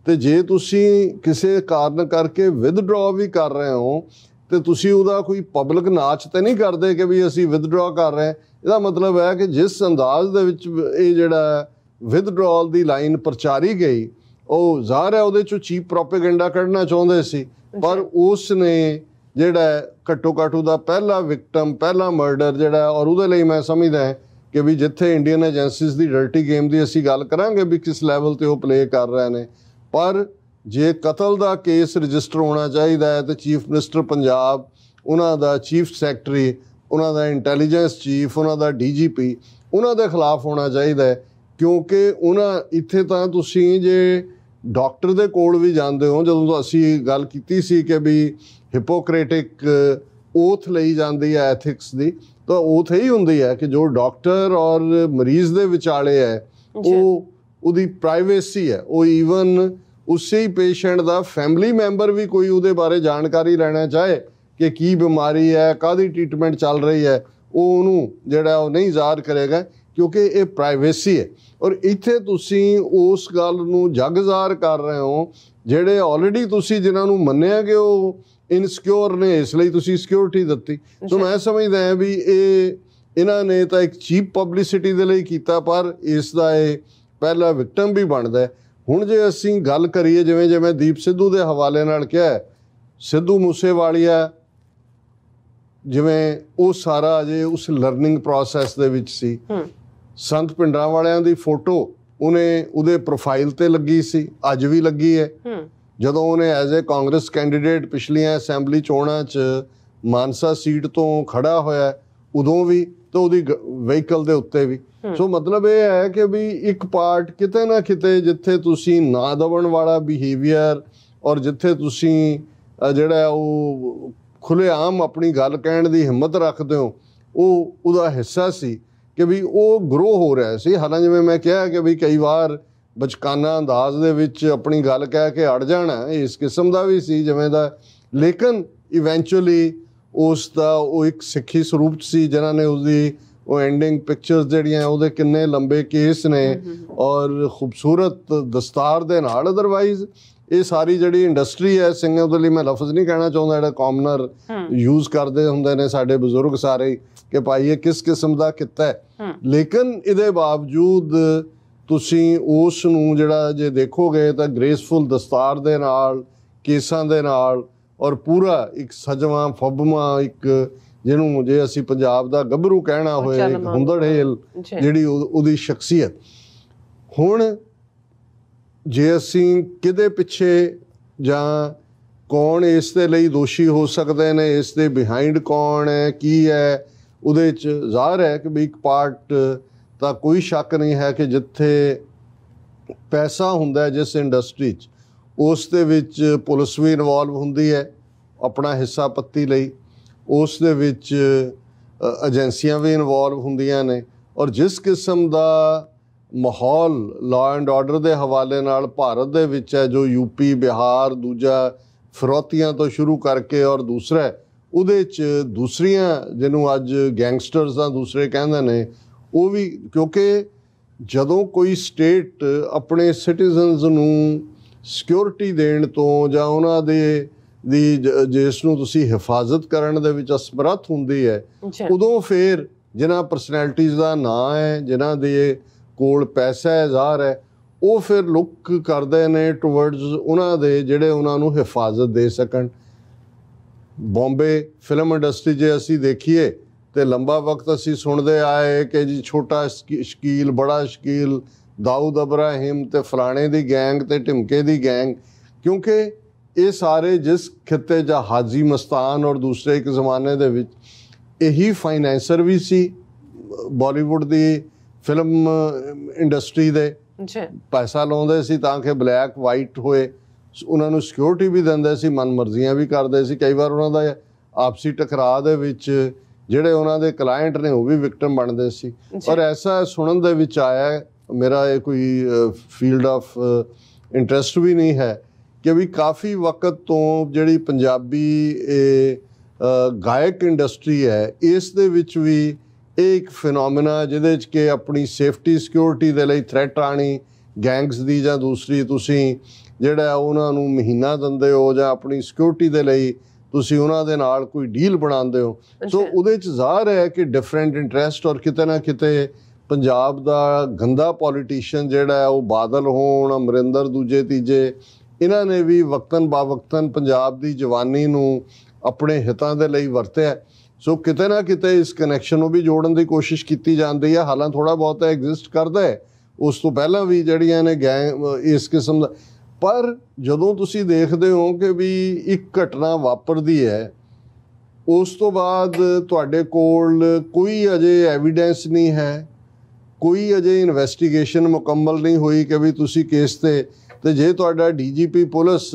ਤੇ ਜੇ ਤੁਸੀਂ ਕਿਸੇ ਕਾਰਨ ਕਰਕੇ ਵਿਦਡਰਾ ਵੀ ਕਰ ਰਹੇ ਹੋ ਤੇ ਤੁਸੀਂ ਉਹਦਾ ਕੋਈ ਪਬਲਿਕ ਨਾਚ ਤੇ ਨਹੀਂ ਕਰਦੇ ਕਿ ਵੀ ਅਸੀਂ ਵਿਦਡਰਾ ਕਰ ਰਹੇ। ਇਹਦਾ ਮਤਲਬ ਹੈ ਕਿ ਜਿਸ ਅੰਦਾਜ਼ ਦੇ ਵਿੱਚ ਇਹ ਜਿਹੜਾ ਵਿਦਡਰਾਅਲ ਦੀ ਲਾਈਨ ਪ੍ਰਚਾਰੀ ਗਈ, ਉਹ ਜ਼ਾਹਰ ਹੈ ਉਹਦੇ 'ਚੋਂ ਚੀਪ ਪ੍ਰੋਪੇਗੈਂਡਾ ਕੱਢਣਾ ਚਾਹੁੰਦੇ ਸੀ, ਪਰ ਉਸ ਨੇ ਜਿਹੜਾ ਘੱਟੋ ਘੱਟ ਉਹਦਾ ਪਹਿਲਾ ਵਿਕਟਮ, ਪਹਿਲਾ ਮਰਡਰ ਜਿਹੜਾ, ਔਰ ਉਹਦੇ ਲਈ ਮੈਂ ਸਮਝਦਾ ਕਿ ਵੀ ਜਿੱਥੇ ਇੰਡੀਅਨ ਏਜੰਸੀਜ਼ ਦੀ ਡਰਟੀ ਗੇਮ ਦੀ ਅਸੀਂ ਗੱਲ ਕਰਾਂਗੇ ਵੀ ਕਿਸ ਲੈਵਲ 'ਤੇ ਉਹ ਪਲੇ ਕਰ ਰਹੇ ਨੇ, ਪਰ ਜੇ ਕਤਲ ਦਾ ਕੇਸ ਰਜਿਸਟਰ ਹੋਣਾ ਚਾਹੀਦਾ ਹੈ ਤੇ ਚੀਫ ਮਿਨਿਸਟਰ ਪੰਜਾਬ, ਉਹਨਾਂ ਦਾ ਚੀਫ ਸੈਕਟਰੀ, ਉਹਨਾਂ ਦਾ ਇੰਟੈਲੀਜੈਂਸ ਚੀਫ, ਉਹਨਾਂ ਦਾ DGP, ਉਹਨਾਂ ਦੇ ਖਿਲਾਫ ਹੋਣਾ ਚਾਹੀਦਾ ਹੈ, ਕਿਉਂਕਿ ਉਹਨਾਂ ਇੱਥੇ ਤਾਂ ਤੁਸੀਂ ਜੇ ਡਾਕਟਰ ਦੇ ਕੋਲ ਵੀ ਜਾਂਦੇ ਹੋ, ਜਦੋਂ ਅਸੀਂ ਗੱਲ ਕੀਤੀ ਸੀ ਕਿ ਵੀ ਹਿਪੋਕ੍ਰੇਟਿਕ ਓਥ ਲਈ ਜਾਂਦੀ ਹੈ ਐਥਿਕਸ ਦੀ, ਤਾਂ ਓਥ ਇਹੀ ਹੁੰਦੀ ਹੈ ਕਿ ਜੋ ਡਾਕਟਰ ਔਰ ਮਰੀਜ਼ ਦੇ ਵਿਚਾਲੇ ਹੈ ਉਹਦੀ ਪ੍ਰਾਈਵੇਸੀ ਹੈ। ਉਹ ਈਵਨ ਉਸੇ ਹੀ ਪੇਸ਼ੈਂਟ ਦਾ ਫੈਮਿਲੀ ਮੈਂਬਰ ਵੀ ਕੋਈ ਉਹਦੇ ਬਾਰੇ ਜਾਣਕਾਰੀ ਲੈਣਾ ਚਾਹੇ ਕਿ ਕੀ ਬਿਮਾਰੀ ਹੈ, ਕਾਹਦੀ ਟ੍ਰੀਟਮੈਂਟ ਚੱਲ ਰਹੀ ਹੈ, ਉਹ ਉਹਨੂੰ ਜਿਹੜਾ ਉਹ ਨਹੀਂ ਜ਼ਾਹਰ ਕਰੇਗਾ ਕਿਉਂਕਿ ਇਹ ਪ੍ਰਾਈਵੇਸੀ ਹੈ। ਔਰ ਇੱਥੇ ਤੁਸੀਂ ਉਸ ਗੱਲ ਨੂੰ ਜਗ ਜ਼ਾਹਰ ਕਰ ਰਹੇ ਹੋ ਜਿਹੜੇ ਆਲਰੇਡੀ ਤੁਸੀਂ ਜਿਨ੍ਹਾਂ ਨੂੰ ਮੰਨਿਆ ਕਿ ਉਹ ਇਨਸਿਕਿਉਰ ਨੇ, ਇਸ ਲਈ ਤੁਸੀਂ ਸਿਕਿਉਰਿਟੀ ਦਿੱਤੀ। ਸੋ ਮੈਂ ਸਮਝਦਾ ਹਾਂ ਵੀ ਇਹਨਾਂ ਨੇ ਤਾਂ ਇੱਕ ਚੀਪ ਪਬਲਿਸਿਟੀ ਦੇ ਲਈ ਕੀਤਾ, ਪਰ ਇਸ ਦਾ ਇਹ ਪਹਿਲਾ ਵਿਕਟਮ ਵੀ ਬਣਦਾ। ਹੁਣ ਜੇ ਅਸੀਂ ਗੱਲ ਕਰੀਏ ਜਿਵੇਂ ਜਿਵੇਂ ਦੀਪ ਸਿੱਧੂ ਦੇ ਹਵਾਲੇ ਨਾਲ ਕਿਹਾ, ਸਿੱਧੂ ਮੂਸੇਵਾਲੀਆ ਜਿਵੇਂ ਉਹ ਸਾਰਾ ਅਜੇ ਉਸ ਲਰਨਿੰਗ ਪ੍ਰੋਸੈਸ ਦੇ ਵਿੱਚ ਸੀ। ਸੰਤ ਭਿੰਡਰਾਂ ਵਾਲਿਆਂ ਦੀ ਫੋਟੋ ਉਹਦੇ ਪ੍ਰੋਫਾਈਲ ਤੇ ਲੱਗੀ ਸੀ, ਅੱਜ ਵੀ ਲੱਗੀ ਹੈ। ਜਦੋਂ ਉਹਨੇ ਐਜ਼ ਏ ਕਾਂਗਰਸ ਕੈਂਡੀਡੇਟ ਪਿਛਲੀਆਂ ਅਸੈਂਬਲੀ ਚੋਣਾਂ 'ਚ ਮਾਨਸਾ ਸੀਟ ਤੋਂ ਖੜਾ ਹੋਇਆ, ਉਦੋਂ ਵੀ ਤੇ ਉਹਦੀ ਵਹੀਕਲ ਦੇ ਉੱਤੇ ਵੀ। ਸੋ ਮਤਲਬ ਇਹ ਹੈ ਕਿ ਵੀ ਇੱਕ ਪਾਰਟ ਕਿਤੇ ਨਾ ਕਿਤੇ ਜਿੱਥੇ ਤੁਸੀਂ ਨਾ ਦਬਣ ਵਾਲਾ ਬਿਹੇਵੀਅਰ ਔਰ ਜਿੱਥੇ ਤੁਸੀਂ ਜਿਹੜਾ ਉਹ ਖੁੱਲ੍ਹੇਆਮ ਆਪਣੀ ਗੱਲ ਕਹਿਣ ਦੀ ਹਿੰਮਤ ਰੱਖਦੇ ਹੋ, ਉਹਦਾ ਹਿੱਸਾ ਸੀ ਕਿ ਵੀ ਉਹ ਗਰੋ ਹੋ ਰਿਹਾ ਸੀ। ਹਾਲਾਂਕਿ ਜਿਵੇਂ ਮੈਂ ਕਿਹਾ ਕਿ ਵੀ ਕਈ ਵਾਰ ਬਚਕਾਨਾ ਅੰਦਾਜ਼ ਦੇ ਵਿੱਚ ਆਪਣੀ ਗੱਲ ਕਹਿ ਕੇ ਅੜ ਜਾਣਾ, ਇਸ ਕਿਸਮ ਦਾ ਵੀ ਸੀ ਜਿਵੇਂ ਦਾ, ਲੇਕਿਨ ਇਵੈਂਚੁਅਲੀ ਉਸ ਦਾ ਉਹ ਇੱਕ ਸਿੱਖੀ ਸਰੂਪ 'ਚ ਸੀ ਜਿਨ੍ਹਾਂ ਨੇ ਉਸਦੀ ਉਹ ਐਂਡਿੰਗ ਪਿਕਚਰਸ ਜਿਹੜੀਆਂ ਉਹਦੇ ਕਿੰਨੇ ਲੰਬੇ ਕੇਸ ਨੇ ਔਰ ਖੂਬਸੂਰਤ ਦਸਤਾਰ ਦੇ ਨਾਲ। ਅਦਰਵਾਈਜ਼ ਇਹ ਸਾਰੀ ਜਿਹੜੀ ਇੰਡਸਟਰੀ ਹੈ ਸਿੰਘਾਂ ਦੇ ਲਈ ਮੈਂ ਲਫ਼ਜ਼ ਨਹੀਂ ਕਹਿਣਾ ਚਾਹੁੰਦਾ, ਜਿਹੜਾ ਕਾਮਨਰ ਯੂਜ਼ ਕਰਦੇ ਹੁੰਦੇ ਨੇ ਸਾਡੇ ਬਜ਼ੁਰਗ ਸਾਰੇ ਕਿ ਭਾਈ ਇਹ ਕਿਸ ਕਿਸਮ ਦਾ ਕਿੱਤਾ ਹੈ। ਲੇਕਿਨ ਇਹਦੇ ਬਾਵਜੂਦ ਤੁਸੀਂ ਉਸ ਨੂੰ ਜਿਹੜਾ ਜੇ ਦੇਖੋਗੇ ਤਾਂ ਗ੍ਰੇਸਫੁਲ ਦਸਤਾਰ ਦੇ ਨਾਲ, ਕੇਸਾਂ ਦੇ ਨਾਲ ਔਰ ਪੂਰਾ ਇੱਕ ਸਜਵਾਂ ਫੱਬਵਾਂ ਇੱਕ ਜਿਹਨੂੰ ਜੇ ਅਸੀਂ ਪੰਜਾਬ ਦਾ ਗੱਭਰੂ ਕਹਿਣਾ ਹੋਏ ਹੁੰਦੜਹੇਲ ਜਿਹੜੀ ਉਹਦੀ ਸ਼ਖਸੀਅਤ। ਹੁਣ ਜੇ ਅਸੀਂ ਕਿਹਦੇ ਪਿੱਛੇ ਜਾਂ ਕੌਣ ਇਸ ਦੇ ਲਈ ਦੋਸ਼ੀ ਹੋ ਸਕਦੇ ਨੇ, ਇਸ ਦੇ ਬਿਹਾਈਂਡ ਕੌਣ ਹੈ, ਕੀ ਹੈ, ਉਹਦੇ 'ਚ ਜ਼ਾਹਰ ਹੈ ਕਿ ਵੀ ਇੱਕ ਪਾਰਟ ਤਾਂ ਕੋਈ ਸ਼ੱਕ ਨਹੀਂ ਹੈ ਕਿ ਜਿੱਥੇ ਪੈਸਾ ਹੁੰਦਾ ਜਿਸ ਇੰਡਸਟਰੀ 'ਚ, ਉਸ ਦੇ ਵਿੱਚ ਪੁਲਿਸ ਵੀ ਇਨਵੋਲਵ ਹੁੰਦੀ ਹੈ ਆਪਣਾ ਹਿੱਸਾ ਪੱਤੀ ਲਈ, ਉਸ ਦੇ ਵਿੱਚ ਏਜੰਸੀਆਂ ਵੀ ਇਨਵੋਲਵ ਹੁੰਦੀਆਂ ਨੇ। ਔਰ ਜਿਸ ਕਿਸਮ ਦਾ ਮਾਹੌਲ ਲਾਅ ਐਂਡ ਆਰਡਰ ਦੇ ਹਵਾਲੇ ਨਾਲ ਭਾਰਤ ਦੇ ਵਿੱਚ ਹੈ, ਜੋ ਯੂਪੀ, ਬਿਹਾਰ, ਦੂਜਾ ਫਿਰੌਤੀਆਂ ਤੋਂ ਸ਼ੁਰੂ ਕਰਕੇ ਔਰ ਦੂਸਰਾ ਉਹਦੇ 'ਚ ਦੂਸਰੀਆਂ ਜਿਹਨੂੰ ਅੱਜ ਗੈਂਗਸਟਰਸ ਦਾ ਦੂਸਰੇ ਕਹਿੰਦੇ ਨੇ, ਉਹ ਵੀ ਕਿਉਂਕਿ ਜਦੋਂ ਕੋਈ ਸਟੇਟ ਆਪਣੇ ਸਿਟੀਜ਼ਨਸ ਨੂੰ ਸਿਕਿਉਰਿਟੀ ਦੇਣ ਤੋਂ ਜਾਂ ਉਹਨਾਂ ਦੀ ਜਿਸ ਨੂੰ ਤੁਸੀਂ ਹਿਫਾਜ਼ਤ ਕਰਨ ਦੇ ਵਿੱਚ ਅਸਮਰੱਥ ਹੁੰਦੀ ਹੈ, ਉਦੋਂ ਫਿਰ ਜਿਨ੍ਹਾਂ ਪਰਸਨੈਲਿਟੀਜ਼ ਦਾ ਨਾਂ ਹੈ, ਜਿਨ੍ਹਾਂ ਦੇ ਕੋਲ ਪੈਸਾ ਹੈ, ਜ਼ਾਹਰ ਹੈ, ਉਹ ਫਿਰ ਲੁੱਕ ਕਰਦੇ ਨੇ ਟੂਵਰਡਸ ਉਹਨਾਂ ਦੇ ਜਿਹੜੇ ਉਹਨਾਂ ਨੂੰ ਹਿਫਾਜ਼ਤ ਦੇ ਸਕਣ। ਬੰਬੇ ਫਿਲਮ ਇੰਡਸਟਰੀ ਜੇ ਅਸੀਂ ਦੇਖੀਏ ਤੇ ਲੰਬਾ ਵਕਤ ਅਸੀਂ ਸੁਣਦੇ ਆਏ ਕਿ ਜੀ ਛੋਟਾ ਸ਼ਕੀਲ, ਬੜਾ ਸ਼ਕੀਲ, ਦਾਊਦ ਅਬਰਾਹਿਮ ਤੇ ਫਲਾਣੇ ਦੀ ਗੈਂਗ ਤੇ ਢਿਮਕੇ ਦੀ ਗੈਂਗ, ਕਿਉਂਕਿ ਇਹ ਸਾਰੇ ਜਿਸ ਖਿੱਤੇ 'ਚ ਹਾਜੀ ਮਸਤਾਨ ਔਰ ਦੂਸਰੇ ਇੱਕ ਜ਼ਮਾਨੇ ਦੇ ਵਿੱਚ ਇਹੀ ਫਾਈਨੈਂਸਰ ਵੀ ਸੀ ਬਾਲੀਵੁੱਡ ਦੀ ਫਿਲਮ ਇੰਡਸਟਰੀ ਦੇ, ਪੈਸਾ ਲਾਉਂਦੇ ਸੀ ਤਾਂ ਕਿ ਬਲੈਕ ਵਾਈਟ ਹੋਏ, ਉਹਨਾਂ ਨੂੰ ਸਿਕਿਉਰਿਟੀ ਵੀ ਦਿੰਦੇ ਸੀ, ਮਨਮਰਜ਼ੀਆਂ ਵੀ ਕਰਦੇ ਸੀ। ਕਈ ਵਾਰ ਉਹਨਾਂ ਦਾ ਆਪਸੀ ਟਕਰਾਅ ਦੇ ਵਿੱਚ ਜਿਹੜੇ ਉਹਨਾਂ ਦੇ ਕਲਾਇੰਟ ਨੇ ਉਹ ਵੀ ਵਿਕਟਮ ਬਣਦੇ ਸੀ। ਔਰ ਐਸਾ ਸੁਣਨ ਦੇ ਵਿੱਚ ਆਇਆ, ਮੇਰਾ ਇਹ ਕੋਈ ਫੀਲਡ ਆਫ ਇੰਟਰਸਟ ਵੀ ਨਹੀਂ ਹੈ, ਕਿ ਵੀ ਕਾਫੀ ਵਕਤ ਤੋਂ ਜਿਹੜੀ ਪੰਜਾਬੀ ਗਾਇਕ ਇੰਡਸਟਰੀ ਹੈ, ਇਸ ਦੇ ਵਿੱਚ ਵੀ ਇਹ ਇੱਕ ਫਿਨੋਮੀਨਾ ਜਿਹਦੇ 'ਚ ਕਿ ਆਪਣੀ ਸੇਫਟੀ ਸਿਕਿਉਰਿਟੀ ਦੇ ਲਈ ਥ੍ਰੈਟ ਆਣੀ ਗੈਂਗਸ ਦੀ ਜਾਂ ਦੂਸਰੀ ਤੁਸੀਂ ਜਿਹੜਾ ਉਹਨਾਂ ਨੂੰ ਮਹੀਨਾ ਦਿੰਦੇ ਹੋ ਜਾਂ ਆਪਣੀ ਸਿਕਿਉਰਿਟੀ ਦੇ ਲਈ ਤੁਸੀਂ ਉਹਨਾਂ ਦੇ ਨਾਲ ਕੋਈ ਡੀਲ ਬਣਾਉਂਦੇ ਹੋ। ਸੋ ਉਹਦੇ 'ਚ ਜ਼ਾਹਰ ਹੈ ਕਿ ਡਿਫਰੈਂਟ ਇੰਟਰਸਟ ਔਰ ਕਿਤੇ ਨਾ ਕਿਤੇ ਪੰਜਾਬ ਦਾ ਗੰਦਾ ਪੋਲੀਟੀਸ਼ੀਅਨ ਜਿਹੜਾ ਉਹ ਬਾਦਲ ਹੋਣ, ਅਮਰਿੰਦਰ ਦੂਜੇ ਤੀਜੇ, ਇਹਨਾਂ ਨੇ ਵੀ ਵਕਤਨ ਬਾ ਵਕਤਨ ਪੰਜਾਬ ਦੀ ਜਵਾਨੀ ਨੂੰ ਆਪਣੇ ਹਿੱਤਾਂ ਦੇ ਲਈ ਵਰਤਿਆ। ਸੋ ਕਿਤੇ ਨਾ ਕਿਤੇ ਇਸ ਕਨੈਕਸ਼ਨ ਨੂੰ ਵੀ ਜੋੜਨ ਦੀ ਕੋਸ਼ਿਸ਼ ਕੀਤੀ ਜਾਂਦੀ ਹੈ। ਹਾਲਾਂ ਥੋੜ੍ਹਾ ਬਹੁਤ ਐਗਜ਼ਿਸਟ ਕਰਦਾ ਹੈ, ਉਸ ਤੋਂ ਪਹਿਲਾਂ ਵੀ ਜਿਹੜੀਆਂ ਨੇ ਗੈਂਗ ਇਸ ਕਿਸਮ ਦਾ। ਪਰ ਜਦੋਂ ਤੁਸੀਂ ਦੇਖਦੇ ਹੋ ਕਿ ਵੀ ਇੱਕ ਘਟਨਾ ਵਾਪਰਦੀ ਹੈ, ਉਸ ਤੋਂ ਬਾਅਦ ਤੁਹਾਡੇ ਕੋਲ ਕੋਈ ਅਜੇ ਐਵੀਡੈਂਸ ਨਹੀਂ ਹੈ, ਕੋਈ ਅਜੇ ਇਨਵੈਸਟੀਗੇਸ਼ਨ ਮੁਕੰਮਲ ਨਹੀਂ ਹੋਈ ਕਿ ਵੀ ਤੁਸੀਂ ਕੇਸ ਤੇ ਜੇ ਤੁਹਾਡਾ ਡੀਜੀਪੀ ਪੁਲਿਸ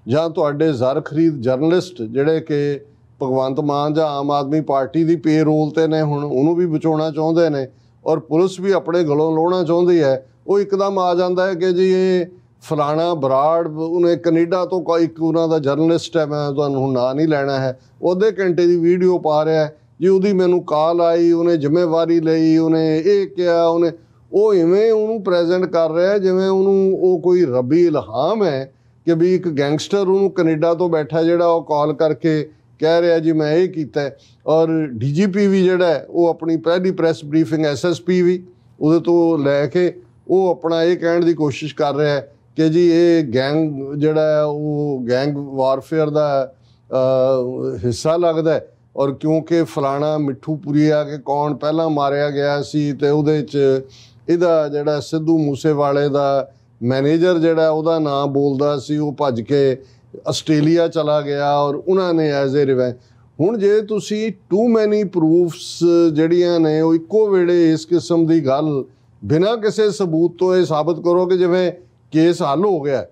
ਜਾਂ ਤੁਹਾਡੇ ਜ਼ਰ ਖਰੀਦ ਜਰਨਲਿਸਟ ਜਿਹੜੇ ਕਿ ਭਗਵੰਤ ਮਾਨ ਜਾਂ ਆਮ ਆਦਮੀ ਪਾਰਟੀ ਦੀ ਪੇਰੋਲ ਤੇ ਨੇ, ਹੁਣ ਉਹਨੂੰ ਵੀ ਬਚਾਉਣਾ ਚਾਹੁੰਦੇ ਨੇ ਔਰ ਪੁਲਿਸ ਵੀ ਆਪਣੇ ਗਲੋਂ ਲਾਉਣਾ ਚਾਹੁੰਦੀ ਹੈ, ਉਹ ਇੱਕਦਮ ਆ ਜਾਂਦਾ ਹੈ ਕਿ ਜੀ ਇਹ ਫਲਾਣਾ ਬਰਾੜ ਉਹਨੇ ਕੈਨੇਡਾ ਤੋਂ ਇੱਕ ਉਹਨਾਂ ਦਾ ਜਰਨਲਿਸਟ ਹੈ, ਮੈਂ ਤੁਹਾਨੂੰ ਹੁਣ ਨਾਂ ਨਹੀਂ ਲੈਣਾ ਹੈ, ਉਹਦੇ ਘੰਟੇ ਦੀ ਵੀਡੀਓ ਪਾ ਰਿਹਾ ਜੀ, ਉਹਦੀ ਮੈਨੂੰ ਕਾਲ ਆਈ, ਉਹਨੇ ਜ਼ਿੰਮੇਵਾਰੀ ਲਈ, ਉਹਨੇ ਇਹ ਕਿਹਾ, ਉਹਨੇ ਉਹ ਇਵੇਂ ਉਹਨੂੰ ਪ੍ਰੈਜ਼ੈਂਟ ਕਰ ਰਿਹਾ ਜਿਵੇਂ ਉਹਨੂੰ ਉਹ ਕੋਈ ਰੱਬੀ ਇਲਹਾਮ ਹੈ ਕਿ ਵੀ ਇੱਕ ਗੈਂਗਸਟਰ ਉਹਨੂੰ ਕੈਨੇਡਾ ਤੋਂ ਬੈਠਾ ਜਿਹੜਾ ਉਹ ਕਾਲ ਕਰਕੇ ਕਹਿ ਰਿਹਾ ਜੀ ਮੈਂ ਇਹ ਕੀਤਾ। ਔਰ ਡੀਜੀਪੀ ਵੀ ਜਿਹੜਾ ਉਹ ਆਪਣੀ ਪਹਿਲੀ ਪ੍ਰੈਸ ਬਰੀਫਿੰਗ ਐਸਐਸਪੀ ਵੀ ਉਹਦੇ ਤੋਂ ਲੈ ਕੇ ਉਹ ਆਪਣਾ ਇਹ ਕਹਿਣ ਦੀ ਕੋਸ਼ਿਸ਼ ਕਰ ਰਿਹਾ ਕਿ ਜੀ ਇਹ ਗੈਂਗ ਜਿਹੜਾ ਉਹ ਗੈਂਗ ਵਾਰਫੇਅਰ ਦਾ ਹਿੱਸਾ ਲੱਗਦਾ ਔਰ ਕਿਉਂਕਿ ਫਲਾਣਾ ਮਿੱਠੂਪੁਰੀਆ ਕਿ ਕੌਣ ਪਹਿਲਾਂ ਮਾਰਿਆ ਗਿਆ ਸੀ ਤੇ ਉਹਦੇ 'ਚ ਇਹਦਾ ਜਿਹੜਾ ਸਿੱਧੂ ਮੂਸੇਵਾਲੇ ਦਾ ਮੈਨੇਜਰ ਜਿਹੜਾ ਉਹਦਾ ਨਾਂ ਬੋਲਦਾ ਸੀ ਉਹ ਭੱਜ ਕੇ ਆਸਟ੍ਰੇਲੀਆ ਚਲਾ ਗਿਆ ਔਰ ਉਹਨਾਂ ਨੇ ਐਜ਼ ਏ ਰਿਵੈਂਜ। ਹੁਣ ਜੇ ਤੁਸੀਂ ਟੂ ਮੈਨੀ ਪ੍ਰੂਫਸ ਜਿਹੜੀਆਂ ਨੇ ਉਹ ਇੱਕੋ ਵੇਲੇ ਇਸ ਕਿਸਮ ਦੀ ਗੱਲ ਬਿਨਾਂ ਕਿਸੇ ਸਬੂਤ ਤੋਂ ਇਹ ਸਾਬਤ ਕਰੋ ਕਿ ਜਿਵੇਂ ਕੇਸ ਹੱਲ ਹੋ ਗਿਆ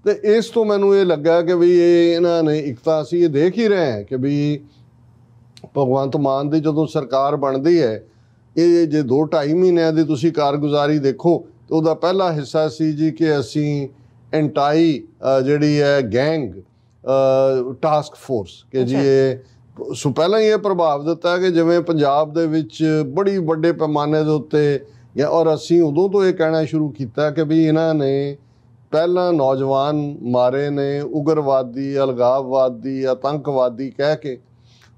ਤੇ ਇਸ ਤੋਂ ਮੈਨੂੰ ਇਹ ਲੱਗਾ ਕਿ ਵੀ ਇਹ ਇਹਨਾਂ ਨੇ ਇੱਕ ਤਾਂ ਅਸੀਂ ਇਹ ਦੇਖ ਹੀ ਰਹੇ ਹਾਂ ਕਿ ਵੀ ਭਗਵੰਤ ਮਾਨ ਦੀ ਜਦੋਂ ਸਰਕਾਰ ਬਣਦੀ ਹੈ ਇਹ ਜੇ 2-2.5 ਮਹੀਨਿਆਂ ਦੀ ਤੁਸੀਂ ਕਾਰਗੁਜ਼ਾਰੀ ਦੇਖੋ ਤਾਂ ਉਹਦਾ ਪਹਿਲਾ ਹਿੱਸਾ ਸੀ ਜੀ ਕਿ ਅਸੀਂ ਐਂਟਾਈ ਜਿਹੜੀ ਹੈ ਗੈਂਗ ਟਾਸਕ ਫੋਰਸ ਕਿ ਜੀ ਇਹ ਸੋ ਪਹਿਲਾਂ ਹੀ ਇਹ ਪ੍ਰਭਾਵ ਦਿੱਤਾ ਕਿ ਜਿਵੇਂ ਪੰਜਾਬ ਦੇ ਵਿੱਚ ਬੜੀ ਵੱਡੇ ਪੈਮਾਨੇ ਦੇ ਉੱਤੇ ਔਰ ਅਸੀਂ ਉਦੋਂ ਤੋਂ ਇਹ ਕਹਿਣਾ ਸ਼ੁਰੂ ਕੀਤਾ ਕਿ ਵੀ ਇਹਨਾਂ ਨੇ ਪਹਿਲਾਂ ਨੌਜਵਾਨ ਮਾਰੇ ਨੇ ਉਗਰਵਾਦੀ, ਅਲਗਾਵਵਾਦੀ, ਆਤੰਕਵਾਦੀ ਕਹਿ ਕੇ,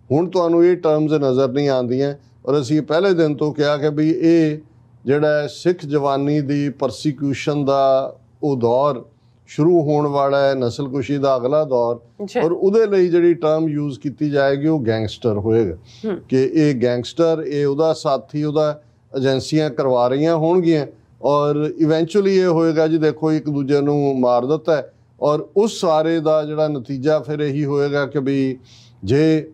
ਹੁਣ ਤੁਹਾਨੂੰ ਇਹ ਟਰਮਜ਼ ਨਜ਼ਰ ਨਹੀਂ ਆਉਂਦੀਆਂ ਔਰ ਅਸੀਂ ਪਹਿਲੇ ਦਿਨ ਤੋਂ ਕਿਹਾ ਕਿ ਵੀ ਇਹ ਜਿਹੜਾ ਸਿੱਖ ਜਵਾਨੀ ਦੀ ਪਰਸੀਕਿਊਸ਼ਨ ਦਾ ਉਹ ਦੌਰ ਸ਼ੁਰੂ ਹੋਣ ਵਾਲਾ ਹੈ, ਨਸਲਕੁਸ਼ੀ ਦਾ ਅਗਲਾ ਦੌਰ, ਔਰ ਉਹਦੇ ਲਈ ਜਿਹੜੀ ਟਰਮ ਯੂਜ਼ ਕੀਤੀ ਜਾਏਗੀ ਉਹ ਗੈਂਗਸਟਰ ਹੋਏਗਾ ਕਿ ਇਹ ਗੈਂਗਸਟਰ, ਇਹ ਉਹਦਾ ਸਾਥੀ, ਉਹਦਾ ਏਜੰਸੀਆਂ ਕਰਵਾ ਰਹੀਆਂ ਹੋਣਗੀਆਂ ਔਰ ਇਵੈਂਚੁਅਲੀ ਇਹ ਹੋਏਗਾ ਜੀ ਦੇਖੋ ਇੱਕ ਦੂਜੇ ਨੂੰ ਮਾਰ ਦਿੱਤਾ ਔਰ ਉਸ ਸਾਰੇ ਦਾ ਜਿਹੜਾ ਨਤੀਜਾ ਫਿਰ ਇਹੀ ਹੋਏਗਾ ਕਿ ਵੀ ਜੇ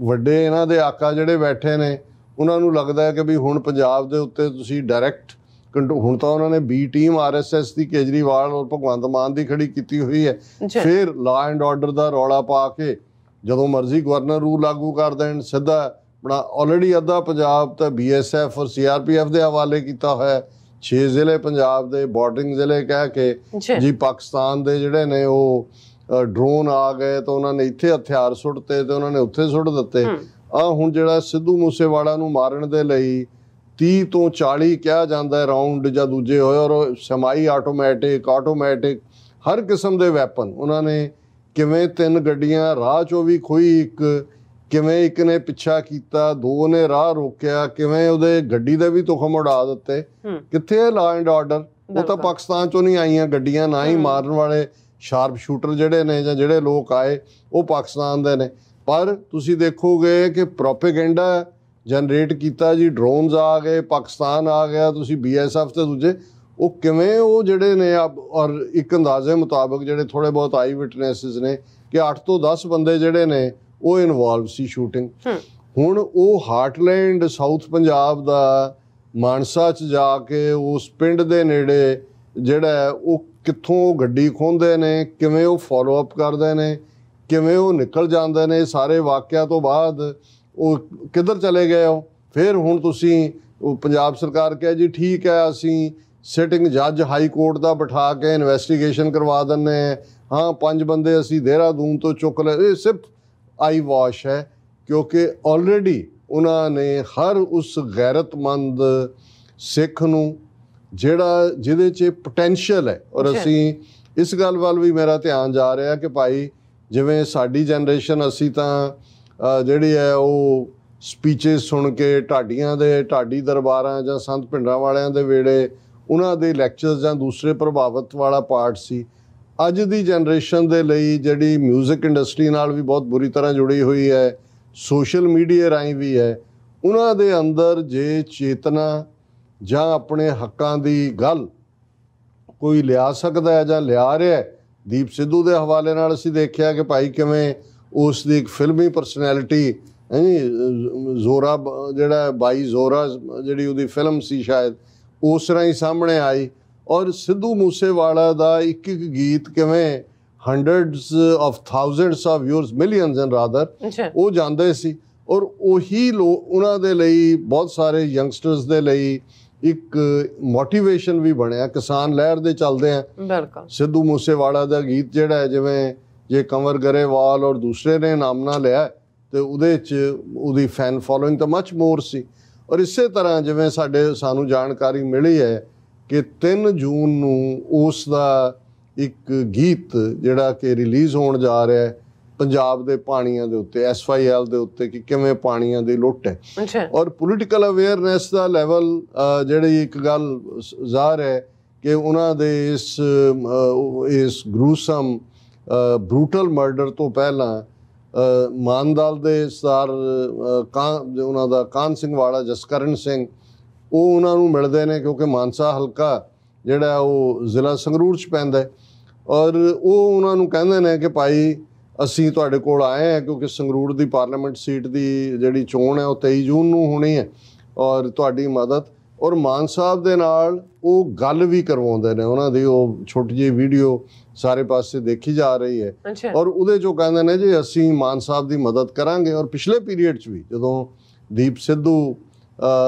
ਵੱਡੇ ਇਹਨਾਂ ਦੇ ਆਕਾ ਜਿਹੜੇ ਬੈਠੇ ਨੇ ਉਹਨਾਂ ਨੂੰ ਲੱਗਦਾ ਹੈ ਕਿ ਵੀ ਹੁਣ ਪੰਜਾਬ ਦੇ ਉੱਤੇ ਤੁਸੀਂ ਡਾਇਰੈਕਟ ਹੁਣ ਤਾਂ ਉਹਨਾਂ ਨੇ ਬੀ ਟੀਮ ਆਰਐਸਐਸ ਦੀ ਕੇਜਰੀਵਾਲ ਔਰ ਭਗਵੰਤ ਮਾਨ ਦੀ ਖੜੀ ਕੀਤੀ ਹੋਈ ਹੈ, ਫਿਰ ਲਾ ਐਂਡ ਆਰਡਰ ਦਾ ਰੌਲਾ ਪਾ ਕੇ ਜਦੋਂ ਮਰਜ਼ੀ ਗਵਰਨਰ ਰੂਲ ਲਾਗੂ ਕਰ ਦੇਣ ਸਿੱਧਾ ਆਪਣਾ ਆਲਰੇਡੀ ਅੱਧਾ ਪੰਜਾਬ ਤਾਂ BSF ਔਰ CRPF ਦੇ ਹਵਾਲੇ ਕੀਤਾ ਹੋਇਆ, 6 ਜ਼ਿਲ੍ਹੇ ਪੰਜਾਬ ਦੇ ਬਾਰਡਰਿੰਗ ਜ਼ਿਲ੍ਹੇ ਕਹਿ ਕੇ ਜੀ ਪਾਕਿਸਤਾਨ ਦੇ ਜਿਹੜੇ ਨੇ ਉਹ ਡਰੋਨ ਆ ਗਏ ਤਾਂ ਉਹਨਾਂ ਨੇ ਇੱਥੇ ਹਥਿਆਰ ਸੁੱਟਤੇ ਤੇ ਉਹਨਾਂ ਨੇ ਉੱਥੇ ਸੁੱਟ ਦਿੱਤੇ। ਹੁਣ ਜਿਹੜਾ ਸਿੱਧੂ ਮੂਸੇਵਾਲਾ ਨੂੰ ਮਾਰਨ ਦੇ ਲਈ 30 ਤੋਂ 40 ਕਿਹਾ ਜਾਂਦਾ ਰਾਉਂਡ ਜਾਂ ਦੂਜੇ ਹੋਏ ਔਰ ਸਮਾਈ ਆਟੋਮੈਟਿਕ ਹਰ ਕਿਸਮ ਦੇ ਵੈਪਨ ਉਹਨਾਂ ਨੇ ਕਿਵੇਂ 3 ਗੱਡੀਆਂ ਰਾਹ 'ਚੋਂ ਵੀ ਖੋਈ, ਕਿਵੇਂ ਇੱਕ ਨੇ ਪਿੱਛਾ ਕੀਤਾ, 2 ਨੇ ਰਾਹ ਰੋਕਿਆ, ਕਿਵੇਂ ਉਹਦੇ ਗੱਡੀ ਦੇ ਵੀ ਤੁਖਮ ਉਡਾ ਦਿੱਤੇ। ਕਿੱਥੇ ਹੈ ਲਾ ਐਂਡ ਆਰਡਰ? ਉਹ ਤਾਂ ਪਾਕਿਸਤਾਨ 'ਚੋਂ ਨਹੀਂ ਆਈਆਂ ਗੱਡੀਆਂ, ਨਾ ਹੀ ਮਾਰਨ ਵਾਲੇ ਸ਼ਾਰਪ ਸ਼ੂਟਰ ਜਿਹੜੇ ਨੇ ਜਾਂ ਜਿਹੜੇ ਲੋਕ ਆਏ ਉਹ ਪਾਕਿਸਤਾਨ ਦੇ ਨੇ। ਪਰ ਤੁਸੀਂ ਦੇਖੋਗੇ ਕਿ ਪ੍ਰੋਪੇਗੈਂਡਾ ਜਨਰੇਟ ਕੀਤਾ ਜੀ, ਡਰੋਨਸ ਆ ਗਏ, ਪਾਕਿਸਤਾਨ ਆ ਗਿਆ, ਤੁਸੀਂ BSF ਤੇ ਦੂਜੇ ਉਹ ਕਿਵੇਂ ਉਹ ਜਿਹੜੇ ਨੇ ਔਰ ਇੱਕ ਅੰਦਾਜ਼ੇ ਮੁਤਾਬਕ ਜਿਹੜੇ ਥੋੜੇ ਬਹੁਤ ਆਈ ਵਿਟਨੈਸਿਸ ਨੇ ਕਿ 8 ਤੋਂ 10 ਬੰਦੇ ਜਿਹੜੇ ਨੇ ਉਹ ਇਨਵੋਲਵ ਸੀ ਸ਼ੂਟਿੰਗ। ਹੁਣ ਉਹ ਹਾਰਟਲੈਂਡ ਸਾਊਥ ਪੰਜਾਬ ਦਾ ਮਾਨਸਾ 'ਚ ਜਾ ਕੇ ਉਸ ਪਿੰਡ ਦੇ ਨੇੜੇ ਜਿਹੜਾ ਉਹ ਕਿੱਥੋਂ ਗੱਡੀ ਖੋਹਦੇ ਨੇ, ਕਿਵੇਂ ਉਹ ਫੋਲੋ ਅਪ ਕਰਦੇ ਨੇ, ਕਿਵੇਂ ਉਹ ਨਿਕਲ ਜਾਂਦੇ ਨੇ, ਸਾਰੇ ਵਾਕਿਆ ਤੋਂ ਬਾਅਦ ਉਹ ਕਿੱਧਰ ਚਲੇ ਗਏ ਹੋ। ਫਿਰ ਹੁਣ ਤੁਸੀਂ ਉਹ ਪੰਜਾਬ ਸਰਕਾਰ ਕਹੇ ਜੀ ਠੀਕ ਹੈ ਅਸੀਂ ਸਿਟਿੰਗ ਜੱਜ ਹਾਈ ਕੋਰਟ ਦਾ ਬਿਠਾ ਕੇ ਇਨਵੈਸਟੀਗੇਸ਼ਨ ਕਰਵਾ ਦਿੰਦੇ ਹਾਂ 5 ਬੰਦੇ ਅਸੀਂ ਦੇਹਰਾਦੂਨ ਤੋਂ ਚੁੱਕ ਲਏ। ਇਹ ਸਿਰਫ ਆਈ ਵਾਸ਼ ਹੈ ਕਿਉਂਕਿ ਆਲਰੇਡੀ ਉਹਨਾਂ ਨੇ ਹਰ ਉਸ ਗੈਰਤਮੰਦ ਸਿੱਖ ਨੂੰ ਜਿਹਦੇ 'ਚ ਪੋਟੈਂਸ਼ੀਅਲ ਹੈ ਔਰ ਅਸੀਂ ਇਸ ਗੱਲ ਵੱਲ ਵੀ ਮੇਰਾ ਧਿਆਨ ਜਾ ਰਿਹਾ ਕਿ ਭਾਈ ਜਿਵੇਂ ਸਾਡੀ ਜਨਰੇਸ਼ਨ ਅਸੀਂ ਤਾਂ ਜਿਹੜੀ ਹੈ ਉਹ ਸਪੀਚਸ ਸੁਣ ਕੇ ਢਾਡੀ ਦਰਬਾਰਾਂ ਜਾਂ ਸੰਤ ਭਿੰਡਰਾਂ ਵਾਲਿਆਂ ਦੇ ਵੇੜੇ ਉਹਨਾਂ ਦੇ ਲੈਕਚਰਸ ਜਾਂ ਦੂਸਰੇ ਪ੍ਰਭਾਵਿਤ ਵਾਲਾ ਪਾਰਟ ਸੀ। ਅੱਜ ਦੀ ਜਨਰੇਸ਼ਨ ਦੇ ਲਈ ਜਿਹੜੀ ਮਿਊਜ਼ਿਕ ਇੰਡਸਟਰੀ ਨਾਲ ਵੀ ਬਹੁਤ ਬੁਰੀ ਤਰ੍ਹਾਂ ਜੁੜੀ ਹੋਈ ਹੈ, ਸੋਸ਼ਲ ਮੀਡੀਆ ਰਾਹੀਂ ਵੀ ਹੈ, ਉਹਨਾਂ ਦੇ ਅੰਦਰ ਜੇ ਚੇਤਨਾ ਜਾਂ ਆਪਣੇ ਹੱਕਾਂ ਦੀ ਗੱਲ ਕੋਈ ਲਿਆ ਸਕਦਾ ਹੈ ਜਾਂ ਲਿਆ ਰਿਹਾ। ਦੀਪ ਸਿੱਧੂ ਦੇ ਹਵਾਲੇ ਨਾਲ ਅਸੀਂ ਦੇਖਿਆ ਕਿ ਭਾਈ ਕਿਵੇਂ ਉਸ ਦੀ ਇੱਕ ਫਿਲਮੀ ਪਰਸਨੈਲਿਟੀ ਹੈ ਜੀ। ਜ਼ੋਰਾ ਜਿਹੜਾ ਬਾਈ ਜ਼ੋਰਾ ਜਿਹੜੀ ਉਹਦੀ ਫਿਲਮ ਸੀ ਸ਼ਾਇਦ ਉਸ ਤਰ੍ਹਾਂ ਹੀ ਸਾਹਮਣੇ ਆਈ। ਔਰ ਸਿੱਧੂ ਮੂਸੇਵਾਲਾ ਦਾ ਇੱਕ ਇੱਕ ਗੀਤ ਕਿਵੇਂ hundreds of thousands of viewers, millions and rather, ਉਹ ਜਾਂਦੇ ਸੀ। ਔਰ ਉਹੀ ਉਹਨਾਂ ਦੇ ਲਈ ਬਹੁਤ ਸਾਰੇ ਯੰਗਸਟਰਸ ਦੇ ਲਈ ਇੱਕ ਮੋਟੀਵੇਸ਼ਨ ਵੀ ਬਣਿਆ। ਕਿਸਾਨ ਲਹਿਰ ਦੇ ਚੱਲਦੇ ਆ ਸਿੱਧੂ ਮੂਸੇਵਾਲਾ ਦਾ ਗੀਤ ਜਿਹੜਾ ਹੈ, ਜਿਵੇਂ ਜੇ ਕੰਵਰ ਗਰੇਵਾਲ ਔਰ ਦੂਸਰੇ ਨੇ ਨਾਮਨਾ ਲਿਆ ਤੇ ਉਹਦੇ 'ਚ ਉਹਦੀ ਫੈਨ ਫੋਲੋਇੰਗ ਤਾਂ ਮੱਚ ਮੋਰ ਸੀ। ਔਰ ਇਸੇ ਤਰ੍ਹਾਂ ਜਿਵੇਂ ਸਾਨੂੰ ਜਾਣਕਾਰੀ ਮਿਲੀ ਹੈ ਕਿ 3 ਜੂਨ ਨੂੰ ਉਸ ਦਾ ਇੱਕ ਗੀਤ ਜਿਹੜਾ ਕਿ ਰਿਲੀਜ਼ ਹੋਣ ਜਾ ਰਿਹਾ ਹੈ ਪੰਜਾਬ ਦੇ ਪਾਣੀਆਂ ਦੇ ਉੱਤੇ, SYL ਦੇ ਉੱਤੇ, ਕਿ ਕਿਵੇਂ ਪਾਣੀਆਂ ਦੀ ਲੁੱਟ ਹੈ। ਔਰ ਪੋਲੀਟੀਕਲ ਅਵੇਅਰਨੈਸ ਦਾ ਲੈਵਲ ਜਿਹੜੀ ਇੱਕ ਗੱਲ ਜ਼ਾਹਰ ਹੈ ਕਿ ਉਹਨਾਂ ਦੇ ਇਸ ਗਰੂਸਮ ਬਰੂਟਲ ਮਰਡਰ ਤੋਂ ਪਹਿਲਾਂ ਮਾਨਦਾਲ ਦੇ ਸਰਦਾਰ ਉਹਨਾਂ ਦਾ ਕਾਹਨ ਸਿੰਘ ਵਾਲਾ, ਜਸਕਰਨ ਸਿੰਘ, ਉਹ ਉਹਨਾਂ ਨੂੰ ਮਿਲਦੇ ਨੇ ਕਿਉਂਕਿ ਮਾਨਸਾ ਹਲਕਾ ਜਿਹੜਾ ਉਹ ਜ਼ਿਲ੍ਹਾ ਸੰਗਰੂਰ 'ਚ ਪੈਂਦਾ। ਔਰ ਉਹ ਉਹਨਾਂ ਨੂੰ ਕਹਿੰਦੇ ਨੇ ਕਿ ਭਾਈ ਅਸੀਂ ਤੁਹਾਡੇ ਕੋਲ ਆਏ ਹਾਂ ਕਿਉਂਕਿ ਸੰਗਰੂਰ ਦੀ ਪਾਰਲੀਮੈਂਟ ਸੀਟ ਦੀ ਜਿਹੜੀ ਚੋਣ ਹੈ ਉਹ 23 ਜੂਨ ਨੂੰ ਹੋਣੀ ਹੈ ਔਰ ਤੁਹਾਡੀ ਮਦਦ। ਔਰ ਮਾਨ ਸਾਹਿਬ ਦੇ ਨਾਲ ਉਹ ਗੱਲ ਵੀ ਕਰਵਾਉਂਦੇ ਨੇ, ਉਹਨਾਂ ਦੀ ਉਹ ਛੋਟੀ ਜਿਹੀ ਵੀਡੀਓ ਸਾਰੇ ਪਾਸੇ ਦੇਖੀ ਜਾ ਰਹੀ ਹੈ। ਔਰ ਉਹਦੇ 'ਚੋਂ ਕਹਿੰਦੇ ਨੇ ਜੀ ਅਸੀਂ ਮਾਨ ਸਾਹਿਬ ਦੀ ਮਦਦ ਕਰਾਂਗੇ। ਔਰ ਪਿਛਲੇ ਪੀਰੀਅਡ 'ਚ ਵੀ ਜਦੋਂ ਦੀਪ ਸਿੱਧੂ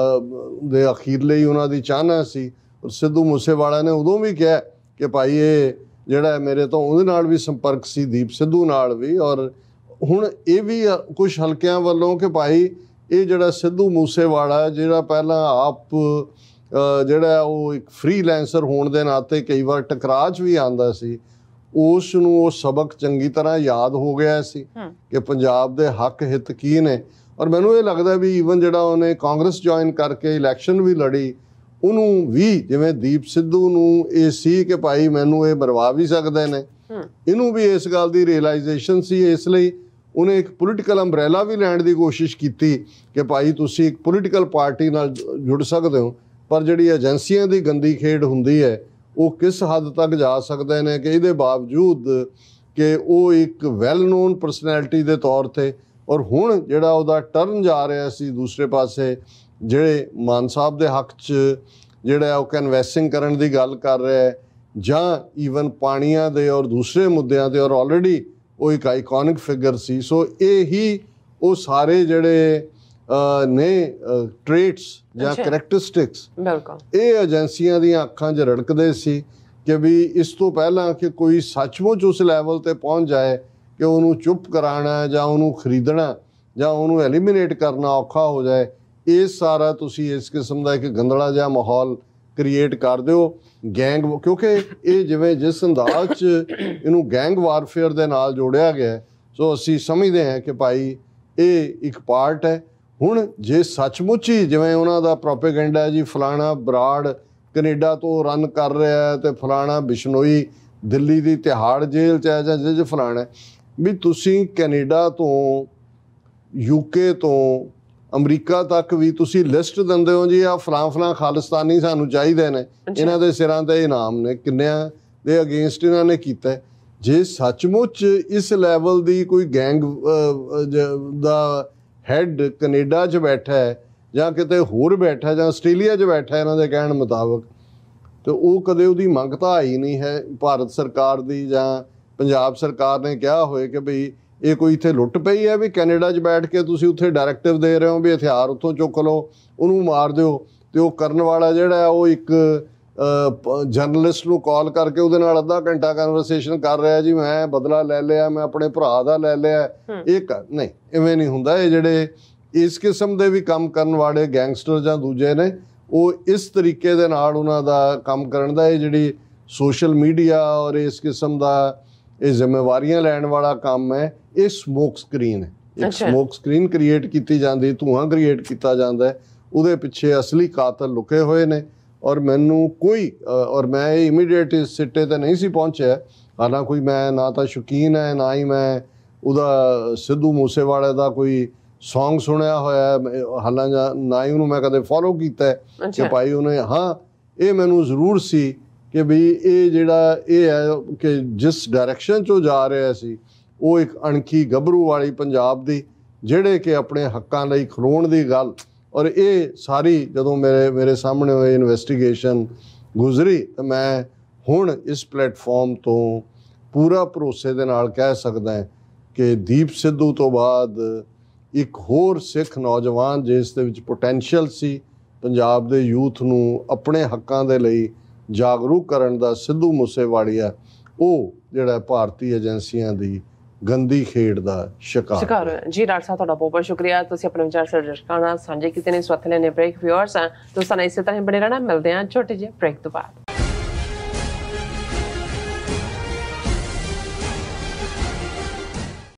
ਦੇ ਅਖੀਰਲੇ ਹੀ ਉਹਨਾਂ ਦੀ ਚਾਹਨਾ ਸੀ, ਔਰ ਸਿੱਧੂ ਮੂਸੇਵਾਲਾ ਨੇ ਉਦੋਂ ਵੀ ਕਿਹਾ ਕਿ ਭਾਈ ਇਹ ਜਿਹੜਾ ਮੇਰੇ ਤੋਂ ਉਹਦੇ ਨਾਲ ਵੀ ਸੰਪਰਕ ਸੀ, ਦੀਪ ਸਿੱਧੂ ਨਾਲ ਵੀ। ਔਰ ਹੁਣ ਇਹ ਵੀ ਕੁਛ ਹਲਕਿਆਂ ਵੱਲੋਂ ਕਿ ਭਾਈ ਇਹ ਜਿਹੜਾ ਸਿੱਧੂ ਮੂਸੇਵਾਲਾ ਜਿਹੜਾ ਪਹਿਲਾਂ ਆਪ ਜਿਹੜਾ ਉਹ ਇੱਕ ਫ੍ਰੀਲੈਂਸਰ ਹੋਣ ਦੇ ਨਾਤੇ ਕਈ ਵਾਰ ਟਕਰਾਅ 'ਚ ਵੀ ਆਉਂਦਾ ਸੀ, ਉਸ ਨੂੰ ਉਹ ਸਬਕ ਚੰਗੀ ਤਰ੍ਹਾਂ ਯਾਦ ਹੋ ਗਿਆ ਸੀ ਕਿ ਪੰਜਾਬ ਦੇ ਹੱਕ ਹਿੱਤ ਕੀ ਨੇ। ਔਰ ਮੈਨੂੰ ਇਹ ਲੱਗਦਾ ਵੀ ਈਵਨ ਜਿਹੜਾ ਉਹਨੇ ਕਾਂਗਰਸ ਜੁਆਇਨ ਕਰਕੇ ਇਲੈਕਸ਼ਨ ਵੀ ਲੜੀ, ਉਹਨੂੰ ਵੀ ਜਿਵੇਂ ਦੀਪ ਸਿੱਧੂ ਨੂੰ ਇਹ ਸੀ ਕਿ ਭਾਈ ਮੈਨੂੰ ਇਹ ਮਰਵਾ ਵੀ ਸਕਦੇ ਨੇ, ਇਹਨੂੰ ਵੀ ਇਸ ਗੱਲ ਦੀ ਰਿਅਲਾਈਜੇਸ਼ਨ ਸੀ। ਇਸ ਲਈ ਉਹਨੇ ਇੱਕ ਪੋਲੀਟੀਕਲ ਅੰਬਰੇਲਾ ਵੀ ਲੈਣ ਦੀ ਕੋਸ਼ਿਸ਼ ਕੀਤੀ ਕਿ ਭਾਈ ਤੁਸੀਂ ਇੱਕ ਪੋਲੀਟੀਕਲ ਪਾਰਟੀ ਨਾਲ ਜੁੜ ਸਕਦੇ ਹੋ, ਪਰ ਜਿਹੜੀ ਏਜੰਸੀਆਂ ਦੀ ਗੰਦੀ ਖੇਡ ਹੁੰਦੀ ਹੈ ਉਹ ਕਿਸ ਹੱਦ ਤੱਕ ਜਾ ਸਕਦੇ ਨੇ ਕਿ ਇਹਦੇ ਬਾਵਜੂਦ ਕਿ ਉਹ ਇੱਕ ਵੈਲ ਨੋਨ ਪਰਸਨੈਲਿਟੀ ਦੇ ਤੌਰ 'ਤੇ। ਔਰ ਹੁਣ ਜਿਹੜਾ ਉਹਦਾ ਟਰਨ ਜਾ ਰਿਹਾ ਸੀ ਦੂਸਰੇ ਪਾਸੇ, ਜਿਹੜੇ ਮਾਨ ਸਾਹਿਬ ਦੇ ਹੱਕ 'ਚ ਜਿਹੜਾ ਉਹ ਕਨਵੈਸਿੰਗ ਕਰਨ ਦੀ ਗੱਲ ਕਰ ਰਿਹਾ ਹੈ ਜਾਂ ਈਵਨ ਪਾਣੀਆਂ ਦੇ ਔਰ ਦੂਸਰੇ ਮੁੱਦਿਆਂ 'ਤੇ, ਔਰ ਆਲਰੇਡੀ ਉਹ ਇੱਕ ਆਈਕੋਨਿਕ ਫਿਗਰ ਸੀ। ਸੋ ਇਹ ਹੀ ਉਹ ਸਾਰੇ ਜਿਹੜੇ ਨੇ ਟ੍ਰੇਟਸ ਜਾਂ ਕਰੈਕਟਰਿਸਟਿਕਸ ਇਹ ਏਜੰਸੀਆਂ ਦੀਆਂ ਅੱਖਾਂ 'ਚ ਰੜਕਦੇ ਸੀ ਕਿ ਵੀ ਇਸ ਤੋਂ ਪਹਿਲਾਂ ਕਿ ਕੋਈ ਸੱਚਮੁੱਚ ਉਸ ਲੈਵਲ 'ਤੇ ਪਹੁੰਚ ਜਾਏ ਕਿ ਉਹਨੂੰ ਚੁੱਪ ਕਰਾਉਣਾ ਜਾਂ ਉਹਨੂੰ ਖਰੀਦਣਾ ਜਾਂ ਉਹਨੂੰ ਐਲੀਮੀਨੇਟ ਕਰਨਾ ਔਖਾ ਹੋ ਜਾਏ, ਇਹ ਸਾਰਾ ਤੁਸੀਂ ਇਸ ਕਿਸਮ ਦਾ ਇੱਕ ਗੰਦਲਾ ਜਿਹਾ ਮਾਹੌਲ ਕ੍ਰੀਏਟ ਕਰ ਦਿਓ ਗੈਂਗ, ਕਿਉਂਕਿ ਇਹ ਜਿਵੇਂ ਜਿਸ ਅੰਦਾਜ਼ 'ਚ ਇਹਨੂੰ ਗੈਂਗ ਵਾਰਫੇਅਰ ਦੇ ਨਾਲ ਜੋੜਿਆ ਗਿਆ। ਸੋ ਅਸੀਂ ਸਮਝਦੇ ਹਾਂ ਕਿ ਭਾਈ ਇਹ ਇੱਕ ਪਾਰਟ ਹੈ। ਹੁਣ ਜੇ ਸੱਚਮੁੱਚ ਹੀ ਜਿਵੇਂ ਉਹਨਾਂ ਦਾ ਪ੍ਰੋਪੇਗੈਂਡਾ ਜੀ ਫਲਾਣਾ ਬਰਾੜ ਕੈਨੇਡਾ ਤੋਂ ਰਨ ਕਰ ਰਿਹਾ ਹੈ ਤੇ ਫਲਾਣਾ ਬਿਸ਼ਨੋਈ ਦਿੱਲੀ ਦੀ ਤਿਹਾੜ ਜੇਲ੍ਹ 'ਚ ਹੈ ਜਾਂ ਜਿਹਦੇ 'ਚ ਫਲਾਣਾ, ਵੀ ਤੁਸੀਂ ਕੈਨੇਡਾ ਤੋਂ UK ਤੋਂ ਅਮਰੀਕਾ ਤੱਕ ਵੀ ਤੁਸੀਂ ਲਿਸਟ ਦਿੰਦੇ ਹੋ ਜੀ ਆ ਫਲਾਂ ਖਾਲਿਸਤਾਨੀ ਸਾਨੂੰ ਚਾਹੀਦੇ ਨੇ, ਇਹਨਾਂ ਦੇ ਸਿਰਾਂ 'ਤੇ ਇਨਾਮ ਨੇ, ਕਿੰਨਿਆਂ ਦੇ ਅਗੇਂਸਟ ਇਹਨਾਂ ਨੇ ਕੀਤਾ। ਜੇ ਸੱਚਮੁੱਚ ਇਸ ਲੈਵਲ ਦੀ ਕੋਈ ਗੈਂਗ ਦਾ ਹੈਡ ਕੈਨੇਡਾ 'ਚ ਬੈਠਾ ਹੈ ਜਾਂ ਕਿਤੇ ਹੋਰ ਬੈਠਾ ਜਾਂ ਆਸਟ੍ਰੇਲੀਆ 'ਚ ਬੈਠਾ ਇਹਨਾਂ ਦੇ ਕਹਿਣ ਮੁਤਾਬਕ, ਤੇ ਉਹ ਕਦੇ ਉਹਦੀ ਮੰਗ ਤਾਂ ਆਈ ਨਹੀਂ ਹੈ ਭਾਰਤ ਸਰਕਾਰ ਦੀ ਜਾਂ ਪੰਜਾਬ ਸਰਕਾਰ ਨੇ ਕਿਹਾ ਹੋਏ ਕਿ ਬਈ ਇਹ ਕੋਈ ਇੱਥੇ ਲੁੱਟ ਪਈ ਹੈ ਵੀ ਕੈਨੇਡਾ 'ਚ ਬੈਠ ਕੇ ਤੁਸੀਂ ਉੱਥੇ ਡਾਇਰੈਕਟਿਵ ਦੇ ਰਹੇ ਹੋ ਵੀ ਹਥਿਆਰ ਉੱਥੋਂ ਚੁੱਕ ਲਓ, ਉਹਨੂੰ ਮਾਰ ਦਿਓ। ਅਤੇ ਉਹ ਕਰਨ ਵਾਲਾ ਜਿਹੜਾ ਉਹ ਇੱਕ ਜਰਨਲਿਸਟ ਨੂੰ ਕਾਲ ਕਰਕੇ ਉਹਦੇ ਨਾਲ ਅੱਧਾ ਘੰਟਾ ਕਨਵਰਸੇਸ਼ਨ ਕਰ ਰਿਹਾ ਜੀ ਮੈਂ ਬਦਲਾ ਲੈ ਲਿਆ, ਮੈਂ ਆਪਣੇ ਭਰਾ ਦਾ ਲੈ ਲਿਆ। ਇਹ ਨਹੀਂ, ਇਵੇਂ ਨਹੀਂ ਹੁੰਦਾ। ਇਹ ਜਿਹੜੇ ਇਸ ਕਿਸਮ ਦੇ ਵੀ ਕੰਮ ਕਰਨ ਵਾਲੇ ਗੈਂਗਸਟਰ ਜਾਂ ਦੂਜੇ ਨੇ, ਉਹ ਇਸ ਤਰੀਕੇ ਦੇ ਨਾਲ ਉਹਨਾਂ ਦਾ ਕੰਮ ਕਰਨ ਦਾ ਇਹ ਜਿਹੜੀ ਸੋਸ਼ਲ ਮੀਡੀਆ ਔਰ ਇਸ ਕਿਸਮ ਦਾ ਇਹ ਜ਼ਿੰਮੇਵਾਰੀਆਂ ਲੈਣ ਵਾਲਾ ਕੰਮ ਹੈ, ਇਹ ਸਮੋਕ ਸਕਰੀਨ ਹੈ। ਇੱਕ ਸਮੋਕ ਸਕਰੀਨ ਕ੍ਰੀਏਟ ਕੀਤੀ ਜਾਂਦੀ, ਧੂੰਆਂ ਕ੍ਰੀਏਟ ਕੀਤਾ ਜਾਂਦਾ ਹੈ, ਉਹਦੇ ਪਿੱਛੇ ਅਸਲੀ ਕਾਤਲ ਲੁਕੇ ਹੋਏ ਨੇ। ਔਰ ਮੈਨੂੰ ਕੋਈ ਔਰ ਮੈਂ ਇਹ ਇਮੀਡੀਏਟ ਇਸ ਸਿੱਟੇ 'ਤੇ ਨਹੀਂ ਸੀ ਪਹੁੰਚਿਆ, ਹਾਲਾਂਕਿ ਕੋਈ ਮੈਂ ਨਾ ਤਾਂ ਸ਼ੌਕੀਨ ਹੈ ਨਾ ਹੀ ਮੈਂ ਉਹਦਾ ਸਿੱਧੂ ਮੂਸੇਵਾਲੇ ਦਾ ਕੋਈ ਸੌਂਗ ਸੁਣਿਆ ਹੋਇਆ, ਹਾਲਾਂਕਿ ਨਾ ਹੀ ਉਹਨੂੰ ਮੈਂ ਕਦੇ ਫੋਲੋ ਕੀਤਾ ਕਿ ਭਾਈ ਉਹਨੇ, ਹਾਂ ਇਹ ਮੈਨੂੰ ਜ਼ਰੂਰ ਸੀ ਕਿ ਵੀ ਇਹ ਜਿਹੜਾ ਇਹ ਹੈ ਕਿ ਜਿਸ ਡਾਇਰੈਕਸ਼ਨ 'ਚੋਂ ਜਾ ਰਿਹਾ ਸੀ ਉਹ ਇੱਕ ਅਣਖੀ ਗੱਭਰੂ ਵਾਲੀ ਪੰਜਾਬ ਦੀ ਜਿਹੜੇ ਕਿ ਆਪਣੇ ਹੱਕਾਂ ਲਈ ਖਲੋਣ ਦੀ ਗੱਲ, ਔਰ ਇਹ ਸਾਰੀ ਜਦੋਂ ਮੇਰੇ ਸਾਹਮਣੇ ਹੋਏ ਇਨਵੈਸਟੀਗੇਸ਼ਨ ਗੁਜ਼ਰੀ ਤਾਂ ਮੈਂ ਹੁਣ ਇਸ ਪਲੇਟਫਾਰਮ ਤੋਂ ਪੂਰਾ ਭਰੋਸੇ ਦੇ ਨਾਲ ਕਹਿ ਸਕਦਾ ਕਿ ਦੀਪ ਸਿੱਧੂ ਤੋਂ ਬਾਅਦ ਇੱਕ ਹੋਰ ਸਿੱਖ ਨੌਜਵਾਨ ਜਿਸ ਦੇ ਵਿੱਚ ਪੋਟੈਂਸ਼ੀਅਲ ਸੀ ਪੰਜਾਬ ਦੇ ਯੂਥ ਨੂੰ ਆਪਣੇ ਹੱਕਾਂ ਦੇ ਲਈ ਜਾਗਰੂਕ ਕਰਨ ਦਾ, ਸਿੱਧੂ ਮੂਸੇਵਾਲੀਆ, ਉਹ ਜਿਹੜਾ ਭਾਰਤੀ ਏਜੰਸੀਆਂ ਦੀ ਗੰਦੀ ਖੇਡ ਦਾ ਸ਼ਿਕਾਰ ਹੋਇਆ। ਜੀ ਡਾਕਟਰ ਸਾਹਿਬ, ਤੁਹਾਡਾ ਬਹੁਤ ਬਹੁਤ ਸ਼ੁਕਰੀਆ। ਤੁਸੀਂ ਆਪਣੇ ਵਿਚਾਰ ਸਾਡੇ ਦਰਸ਼ਕਾਂ ਨਾਲ ਸਾਂਝੇ ਕੀਤੇ ਨੇ। ਇਸ ਵਕਤ ਲੈਣੇ ਬ੍ਰੇਕ। ਵਿਊਅਰਸ ਦੋਸਤਾਂ, ਇਸੇ ਤਰ੍ਹਾਂ ਬਣੇ ਰਹਿਣਾ। ਮਿਲਦੇ ਹਾਂ ਛੋਟੇ ਜਿਹੇ ਬ੍ਰੇਕ ਤੋਂ ਬਾਅਦ।